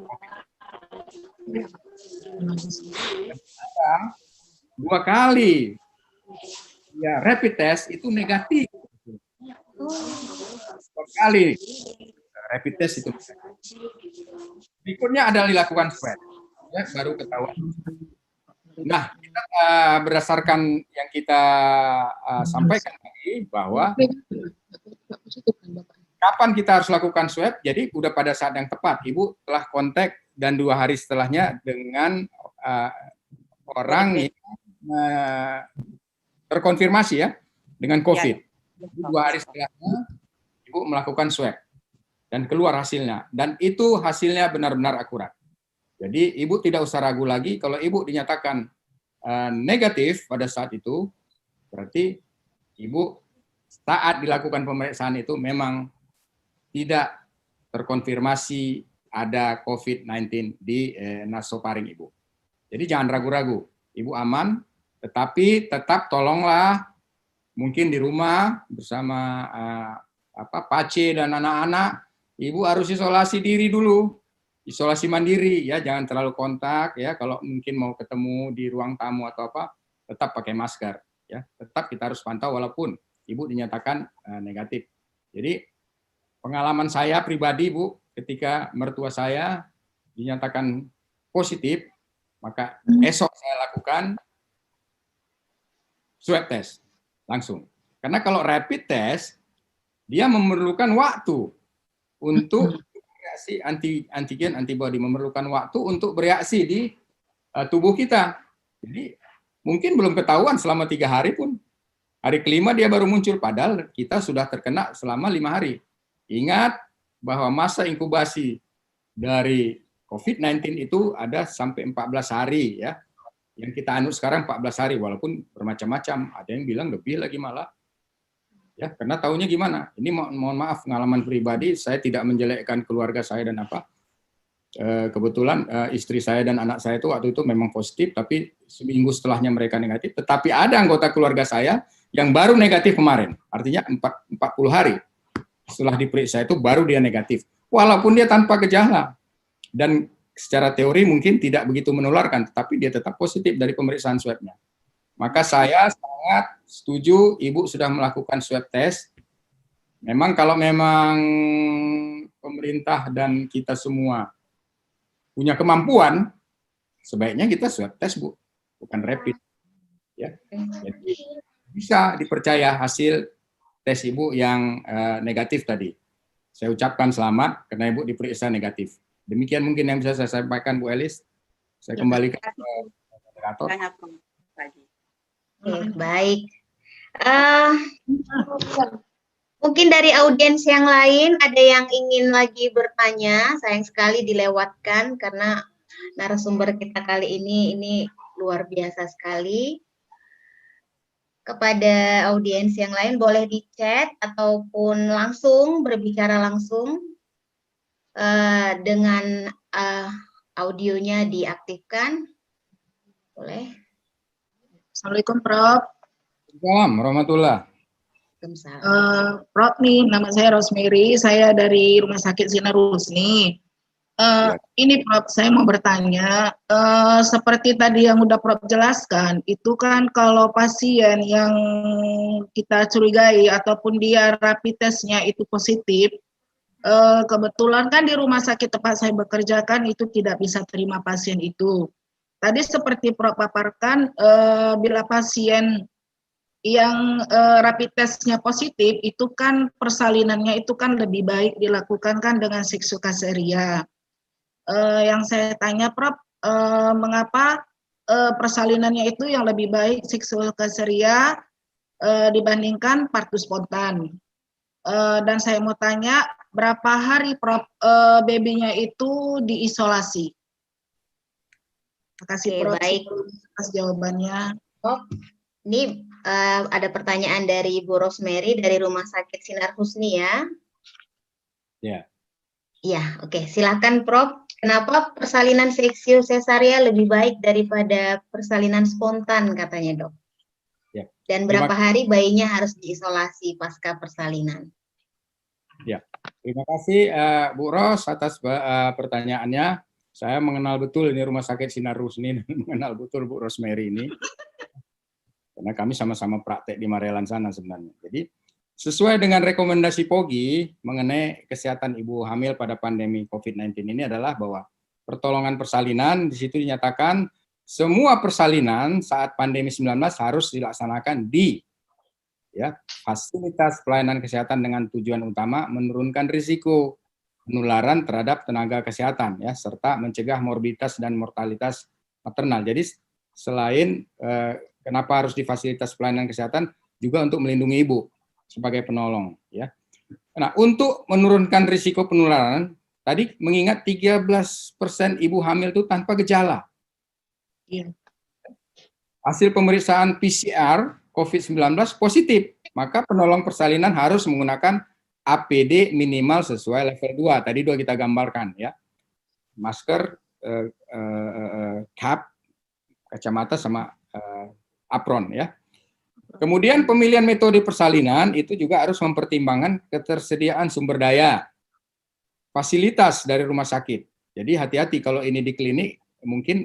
[SPEAKER 2] COVID. 2 kali ya rapid test itu negatif. 2 kali rapid test itu. Berikutnya adalah dilakukan swab, ya, baru ketahuan. Nah, kita, berdasarkan yang kita sampaikan tadi bahwa kapan kita harus lakukan swab, jadi udah pada saat yang tepat. Ibu telah kontak dan 2 hari setelahnya dengan orang yang terkonfirmasi ya dengan COVID. 2 hari setelahnya Ibu melakukan swab dan keluar hasilnya, dan itu hasilnya benar-benar akurat. Jadi Ibu tidak usah ragu lagi, kalau Ibu dinyatakan negatif pada saat itu, berarti Ibu saat dilakukan pemeriksaan itu memang tidak terkonfirmasi ada COVID-19 di nasofaring Ibu. Jadi jangan ragu-ragu, Ibu aman, tetapi tetap tolonglah mungkin di rumah bersama Pace dan anak-anak, ibu harus isolasi diri dulu, isolasi mandiri ya, jangan terlalu kontak ya. Kalau mungkin mau ketemu di ruang tamu atau apa, tetap pakai masker ya. Tetap kita harus pantau walaupun ibu dinyatakan negatif. Jadi pengalaman saya pribadi, Bu, ketika mertua saya dinyatakan positif, maka esok saya lakukan swab test langsung. Karena kalau rapid test, dia memerlukan waktu untuk reaksi antigen antibody, memerlukan waktu untuk bereaksi di tubuh kita. Jadi mungkin belum ketahuan selama 3 hari pun. Hari kelima dia baru muncul, padahal kita sudah terkena selama 5 hari. Ingat bahwa masa inkubasi dari COVID-19 itu ada sampai 14 hari ya. Yang kita anut sekarang 14 hari, walaupun bermacam-macam. Ada yang bilang lebih lagi malah. Ya, karena tahunya gimana? Ini mohon maaf, pengalaman pribadi, saya tidak menjelekkan keluarga saya dan apa. Kebetulan istri saya dan anak saya itu waktu itu memang positif, tapi seminggu setelahnya mereka negatif. Tetapi ada anggota keluarga saya yang baru negatif kemarin. Artinya 40 hari setelah diperiksa itu baru dia negatif. Walaupun dia tanpa gejala. Dan secara teori mungkin tidak begitu menularkan, tetapi dia tetap positif dari pemeriksaan swabnya. Maka saya sangat setuju ibu sudah melakukan swab test. Memang kalau memang pemerintah dan kita semua punya kemampuan, sebaiknya kita swab test, Bu, bukan rapid. Ya. Jadi bisa dipercaya hasil tes ibu yang negatif tadi. Saya ucapkan selamat karena ibu diperiksa negatif. Demikian mungkin yang bisa saya sampaikan, Bu Elis. Saya kembalikan ke moderator.
[SPEAKER 1] Oke, baik. Mungkin dari audiens yang lain ada yang ingin lagi bertanya. Sayang sekali dilewatkan karena narasumber kita kali ini luar biasa sekali. Kepada audiens yang lain boleh di chat ataupun langsung berbicara langsung dengan audionya diaktifkan. Boleh.
[SPEAKER 6] Assalamualaikum, Prof.
[SPEAKER 2] Assalamualaikum warahmatullahi.
[SPEAKER 6] Prof, nih nama saya Rosemary, saya dari Rumah Sakit Sinar Husni. Ini Prof, saya mau bertanya, seperti tadi yang udah Prof jelaskan, itu kan kalau pasien yang kita curigai ataupun dia rapid testnya itu positif, kebetulan kan di rumah sakit tempat saya bekerja kan itu tidak bisa terima pasien itu. Tadi seperti Prof paparkan, bila pasien yang rapid testnya positif itu kan persalinannya itu kan lebih baik dilakukan kan dengan Siksukaseria. Yang saya tanya Prof, mengapa persalinannya itu yang lebih baik Siksukaseria dibandingkan partus spontan? Dan saya mau tanya berapa hari Prof babynya itu diisolasi? Terima kasih Prof atas jawabannya.
[SPEAKER 1] Oh, ini ada pertanyaan dari Bu Rosemary dari Rumah Sakit Sinar Husni ya.
[SPEAKER 2] Ya.
[SPEAKER 1] Ya, oke. Silakan Prof. Kenapa persalinan seksio sesaria lebih baik daripada persalinan spontan katanya Dok?
[SPEAKER 2] Ya.
[SPEAKER 1] Dan berapa hari bayinya harus diisolasi pasca persalinan?
[SPEAKER 2] Ya, terima kasih Bu Ros atas pertanyaannya. Saya mengenal betul ini Rumah Sakit Sinar Husni dan mengenal betul Bu Rosemary ini. Karena kami sama-sama praktek di Marelan sana sebenarnya. Jadi sesuai dengan rekomendasi POGI mengenai kesehatan ibu hamil pada pandemi COVID-19 ini adalah bahwa pertolongan persalinan di situ dinyatakan semua persalinan saat pandemi 19 harus dilaksanakan di fasilitas pelayanan kesehatan dengan tujuan utama menurunkan risiko penularan terhadap tenaga kesehatan serta mencegah morbiditas dan mortalitas maternal. Jadi selain kenapa harus di fasilitas pelayanan kesehatan juga untuk melindungi ibu sebagai penolong ya. Nah, untuk menurunkan risiko penularan tadi mengingat 13% ibu hamil itu tanpa gejala.
[SPEAKER 6] Iya.
[SPEAKER 2] Hasil pemeriksaan PCR COVID-19 positif, maka penolong persalinan harus menggunakan APD minimal sesuai level 2. Tadi dua kita gambarkan ya. Masker, cap, kacamata sama apron ya. Kemudian pemilihan metode persalinan itu juga harus mempertimbangkan ketersediaan sumber daya, fasilitas dari rumah sakit. Jadi hati-hati kalau ini di klinik, mungkin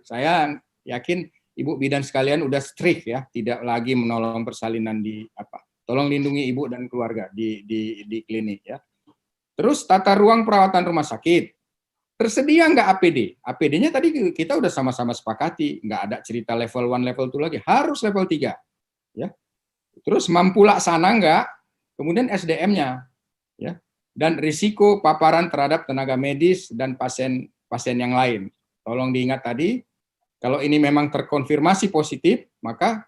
[SPEAKER 2] saya yakin Ibu bidan sekalian udah strict ya, tidak lagi menolong persalinan di tolong lindungi ibu dan keluarga di klinik ya. Terus tata ruang perawatan rumah sakit. Tersedia nggak APD? APD-nya tadi kita udah sama-sama sepakati, nggak ada cerita level 1, level 2 lagi, harus level 3. Ya. Terus mampu laksana nggak? Kemudian SDM-nya. Ya. Dan risiko paparan terhadap tenaga medis dan pasien yang lain. Tolong diingat tadi, kalau ini memang terkonfirmasi positif, maka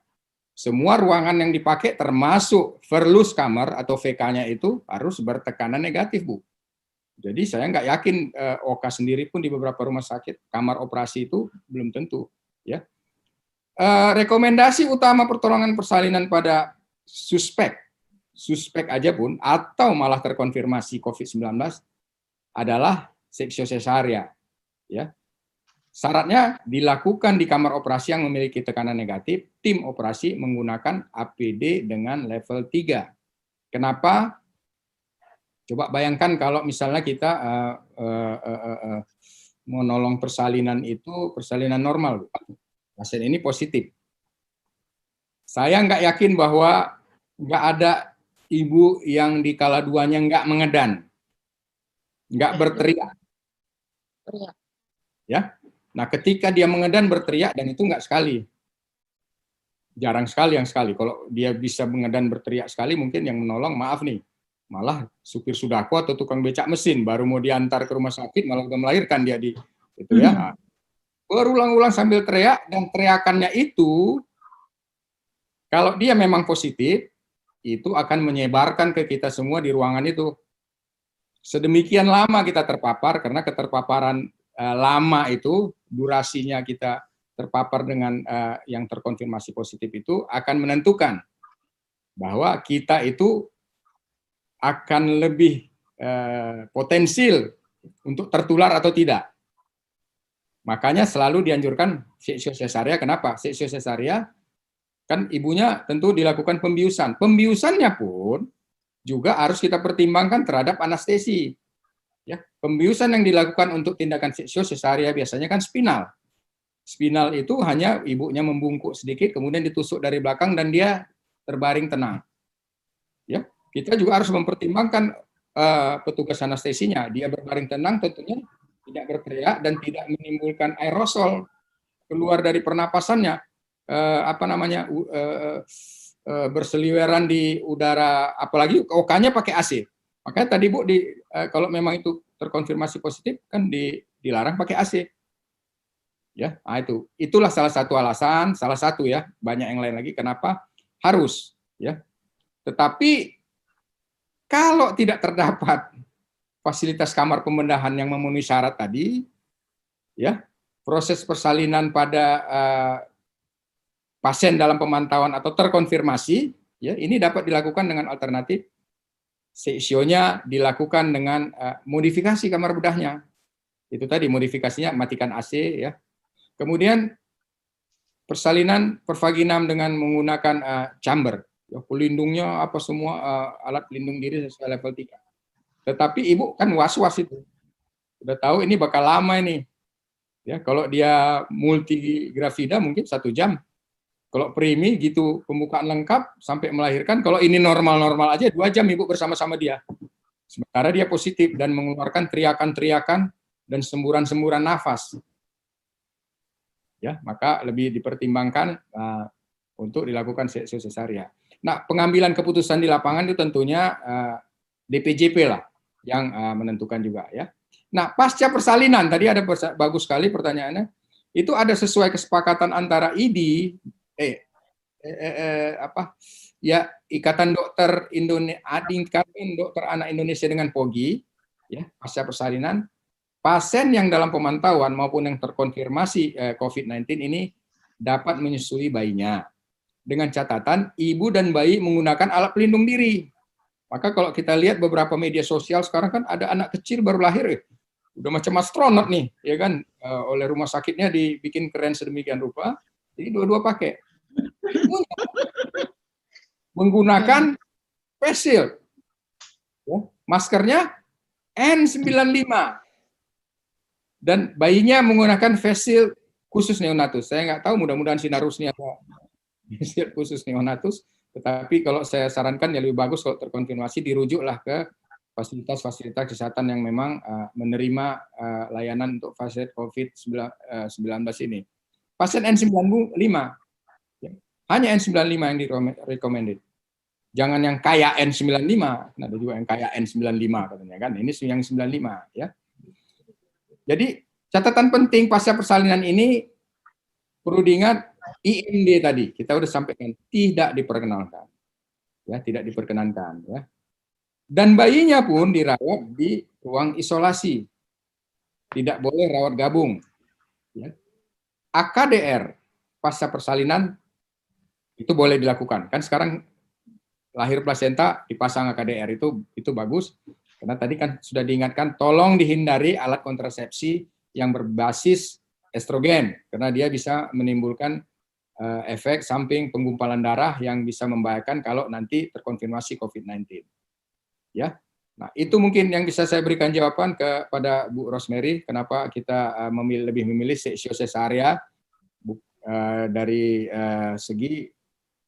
[SPEAKER 2] semua ruangan yang dipakai termasuk verlus kamar atau VK-nya itu harus bertekanan negatif, Bu. Jadi saya nggak yakin OK sendiri pun di beberapa rumah sakit kamar operasi itu belum tentu. Ya. Rekomendasi utama pertolongan persalinan pada suspek aja pun atau malah terkonfirmasi COVID-19 adalah seksio sesaria. Ya. Syaratnya dilakukan di kamar operasi yang memiliki tekanan negatif, tim operasi menggunakan APD dengan level 3. Kenapa? Coba bayangkan kalau misalnya kita mau nolong persalinan itu, persalinan normal. Pasien ini positif. Saya nggak yakin bahwa nggak ada ibu yang di kala duanya nggak mengedan, nggak berteriak. Ya. Nah, ketika dia mengedan berteriak, dan itu nggak sekali. Jarang sekali yang sekali. Kalau dia bisa mengedan berteriak sekali, mungkin yang menolong, maaf nih, malah supir sudako atau tukang becak mesin, baru mau diantar ke rumah sakit, malah udah melahirkan dia di itu ya. Berulang-ulang sambil teriak, dan teriakannya itu, kalau dia memang positif, itu akan menyebarkan ke kita semua di ruangan itu. Sedemikian lama kita terpapar, karena keterpaparan lama itu, durasinya kita terpapar dengan yang terkonfirmasi positif itu akan menentukan bahwa kita itu akan lebih potensial untuk tertular atau tidak. Makanya selalu dianjurkan seksio sesaria. Kenapa? Seksio sesaria kan ibunya tentu dilakukan pembiusan. Pembiusannya pun juga harus kita pertimbangkan terhadap anestesi. Ya, pembiusan yang dilakukan untuk tindakan seksio sesaria biasanya kan spinal. Spinal itu hanya ibunya membungkuk sedikit, kemudian ditusuk dari belakang dan dia terbaring tenang. Ya, kita juga harus mempertimbangkan petugas anestesinya. Dia berbaring tenang tentunya tidak berteriak dan tidak menimbulkan aerosol keluar dari pernapasannya. Berseliweran di udara, apalagi OK-nya pakai AC. Makanya tadi Bu, kalau memang itu terkonfirmasi positif, kan dilarang pakai AC. Ya, nah itulah salah satu alasan, salah satu ya, banyak yang lain lagi kenapa harus. Ya. Tetapi kalau tidak terdapat fasilitas kamar pembedahan yang memenuhi syarat tadi, ya, proses persalinan pada pasien dalam pemantauan atau terkonfirmasi, ya, ini dapat dilakukan dengan alternatif. Seksionya dilakukan dengan modifikasi kamar bedahnya. Itu tadi modifikasinya matikan AC ya. Kemudian persalinan pervaginam dengan menggunakan chamber. Ya, pelindungnya apa semua alat pelindung diri sesuai level 3. Tetapi ibu kan was-was itu. Udah tahu ini bakal lama ini. Ya, kalau dia multigravida mungkin 1 jam. Kalau primi gitu pembukaan lengkap sampai melahirkan, kalau ini normal-normal aja 2 jam ibu bersama-sama dia. Sementara dia positif dan mengeluarkan teriakan-teriakan dan semburan-semburan nafas. Ya, maka lebih dipertimbangkan untuk dilakukan seksio sesaria. Nah, pengambilan keputusan di lapangan itu tentunya DPJP lah yang menentukan juga ya. Nah, pasca persalinan tadi ada bagus sekali pertanyaannya. Itu ada sesuai kesepakatan antara ID Ikatan Dokter Anak Indonesia dengan POGI ya, pasca persalinan, pasien yang dalam pemantauan maupun yang terkonfirmasi COVID-19 ini dapat menyusui bayinya dengan catatan ibu dan bayi menggunakan alat pelindung diri. Maka kalau kita lihat beberapa media sosial sekarang kan ada anak kecil baru lahir udah macam astronot nih, ya kan, oleh rumah sakitnya dibikin keren sedemikian rupa, jadi dua-dua pakai. menggunakan face shield. Ya, maskernya N95. Dan bayinya menggunakan face shield khusus neonatus. Saya nggak tahu, mudah-mudahan Sinarus ini ada face shield khusus neonatus. Tetapi kalau saya sarankan ya lebih bagus kalau terkonfirmasi dirujuklah ke fasilitas-fasilitas kesehatan yang memang menerima layanan untuk pasien COVID-19 ini. Pasien N95, ya, hanya N95 yang recommended. Jangan yang kaya N95, ada juga yang kaya N95 katanya kan. Ini yang 95 ya. Jadi catatan penting pasca persalinan ini perlu diingat IMD tadi kita udah sampaikan tidak diperkenalkan. Ya, tidak diperkenankan ya. Dan bayinya pun dirawat di ruang isolasi. Tidak boleh rawat gabung. Ya. AKDR pasca persalinan itu boleh dilakukan. Kan sekarang lahir plasenta dipasang AKDR itu bagus. Karena tadi kan sudah diingatkan, tolong dihindari alat kontrasepsi yang berbasis estrogen. Karena dia bisa menimbulkan efek samping penggumpalan darah yang bisa membahayakan kalau nanti terkonfirmasi COVID-19. Ya, nah itu mungkin yang bisa saya berikan jawaban kepada Bu Rosemary, kenapa kita lebih memilih seksio cesarea dari segi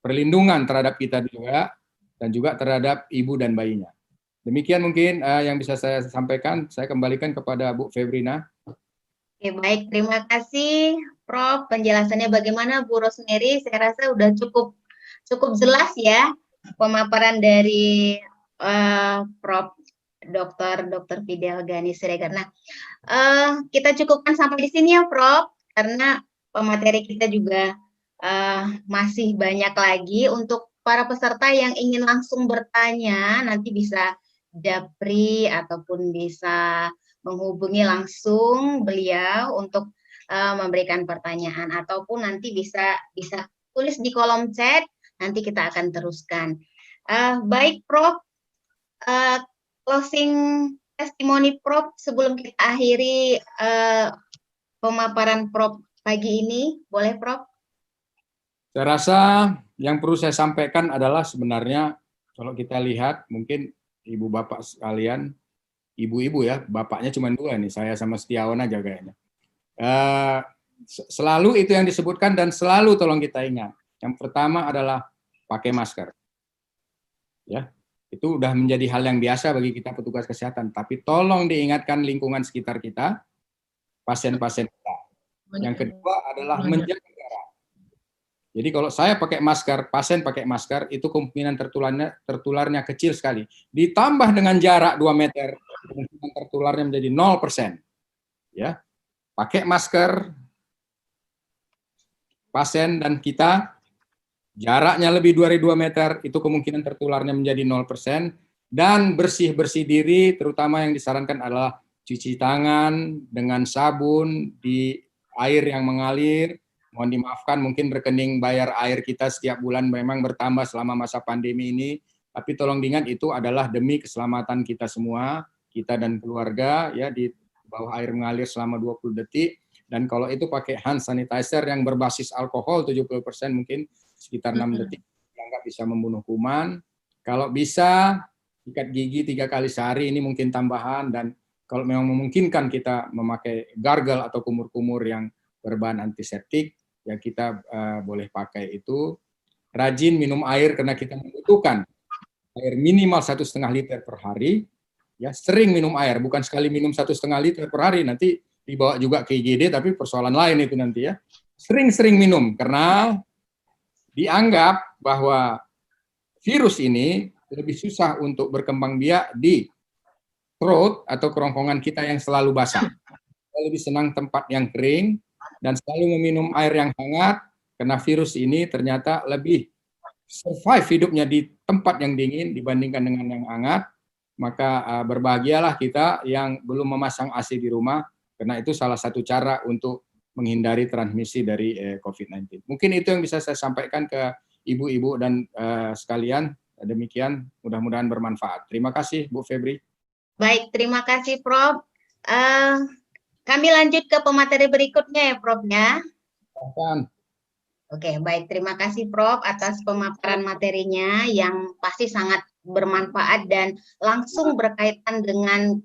[SPEAKER 2] perlindungan terhadap kita juga dan juga terhadap ibu dan bayinya. Demikian mungkin yang bisa saya sampaikan. Saya kembalikan kepada Bu Febrina.
[SPEAKER 1] Oke, baik, terima kasih Prof. Penjelasannya bagaimana Bu Rosemary? Saya rasa sudah cukup jelas ya pemaparan dari Prof. Dr. Fidel Ghani Siregar. Nah, kita cukupkan sampai di sini ya Prof. Karena pemateri kita juga masih banyak lagi. Untuk para peserta yang ingin langsung bertanya, nanti bisa japri ataupun bisa menghubungi langsung beliau untuk memberikan pertanyaan, ataupun nanti bisa tulis di kolom chat, nanti kita akan teruskan. Baik Prof, closing testimoni Prof sebelum kita akhiri pemaparan Prof pagi ini, boleh Prof?
[SPEAKER 2] Saya rasa yang perlu saya sampaikan adalah sebenarnya kalau kita lihat mungkin ibu bapak sekalian, ibu-ibu ya, bapaknya cuma 2 nih, saya sama Setiawan aja kayaknya. Selalu itu yang disebutkan dan selalu tolong kita ingat. Yang pertama adalah pakai masker. Ya, itu udah menjadi hal yang biasa bagi kita petugas kesehatan, tapi tolong diingatkan lingkungan sekitar kita, pasien-pasien kita. Yang kedua adalah menjaga jarak. Jadi kalau saya pakai masker, pasien pakai masker, itu kemungkinan tertularnya kecil sekali. Ditambah dengan jarak 2 meter, kemungkinan tertularnya menjadi 0%. Ya, pakai masker, pasien dan kita, jaraknya lebih dari 2 meter, itu kemungkinan tertularnya menjadi 0%. Dan bersih-bersih diri, terutama yang disarankan adalah cuci tangan dengan sabun di air yang mengalir. Mohon dimaafkan, mungkin rekening bayar air kita setiap bulan memang bertambah selama masa pandemi ini, tapi tolong diingat itu adalah demi keselamatan kita semua, kita dan keluarga, ya, di bawah air mengalir selama 20 detik, dan kalau itu pakai hand sanitizer yang berbasis alkohol 70% mungkin sekitar 6 detik, dianggap bisa membunuh kuman. Kalau bisa, sikat gigi 3 kali sehari, ini mungkin tambahan, dan kalau memang memungkinkan kita memakai gargle atau kumur-kumur yang berbahan antiseptik, ya kita boleh pakai itu. Rajin minum air karena kita membutuhkan air minimal 1,5 liter per hari. Ya, sering minum air, bukan sekali minum 1,5 liter per hari, nanti dibawa juga ke IGD, tapi persoalan lain itu nanti ya. Sering-sering minum, karena dianggap bahwa virus ini lebih susah untuk berkembang biak di throat atau kerongkongan kita yang selalu basah. Kita lebih senang tempat yang kering, dan selalu meminum air yang hangat, karena virus ini ternyata lebih survive hidupnya di tempat yang dingin dibandingkan dengan yang hangat. Maka berbahagialah kita yang belum memasang AC di rumah, karena itu salah satu cara untuk menghindari transmisi dari COVID-19. Mungkin itu yang bisa saya sampaikan ke ibu-ibu dan sekalian. Demikian, mudah-mudahan bermanfaat. Terima kasih, Bu Febri.
[SPEAKER 1] Baik, terima kasih Prof. Kami lanjut ke pemateri berikutnya ya Prof ya. Oke, baik. Terima kasih Prof atas pemaparan materinya yang pasti sangat bermanfaat dan langsung berkaitan dengan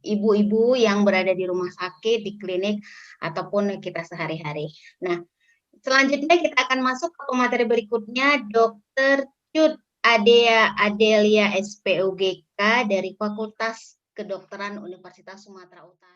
[SPEAKER 1] ibu-ibu yang berada di rumah sakit, di klinik, ataupun kita sehari-hari. Nah, selanjutnya kita akan masuk ke materi berikutnya, Dr. Cut Adelia SPUGK dari Fakultas Kedokteran Universitas Sumatera Utara.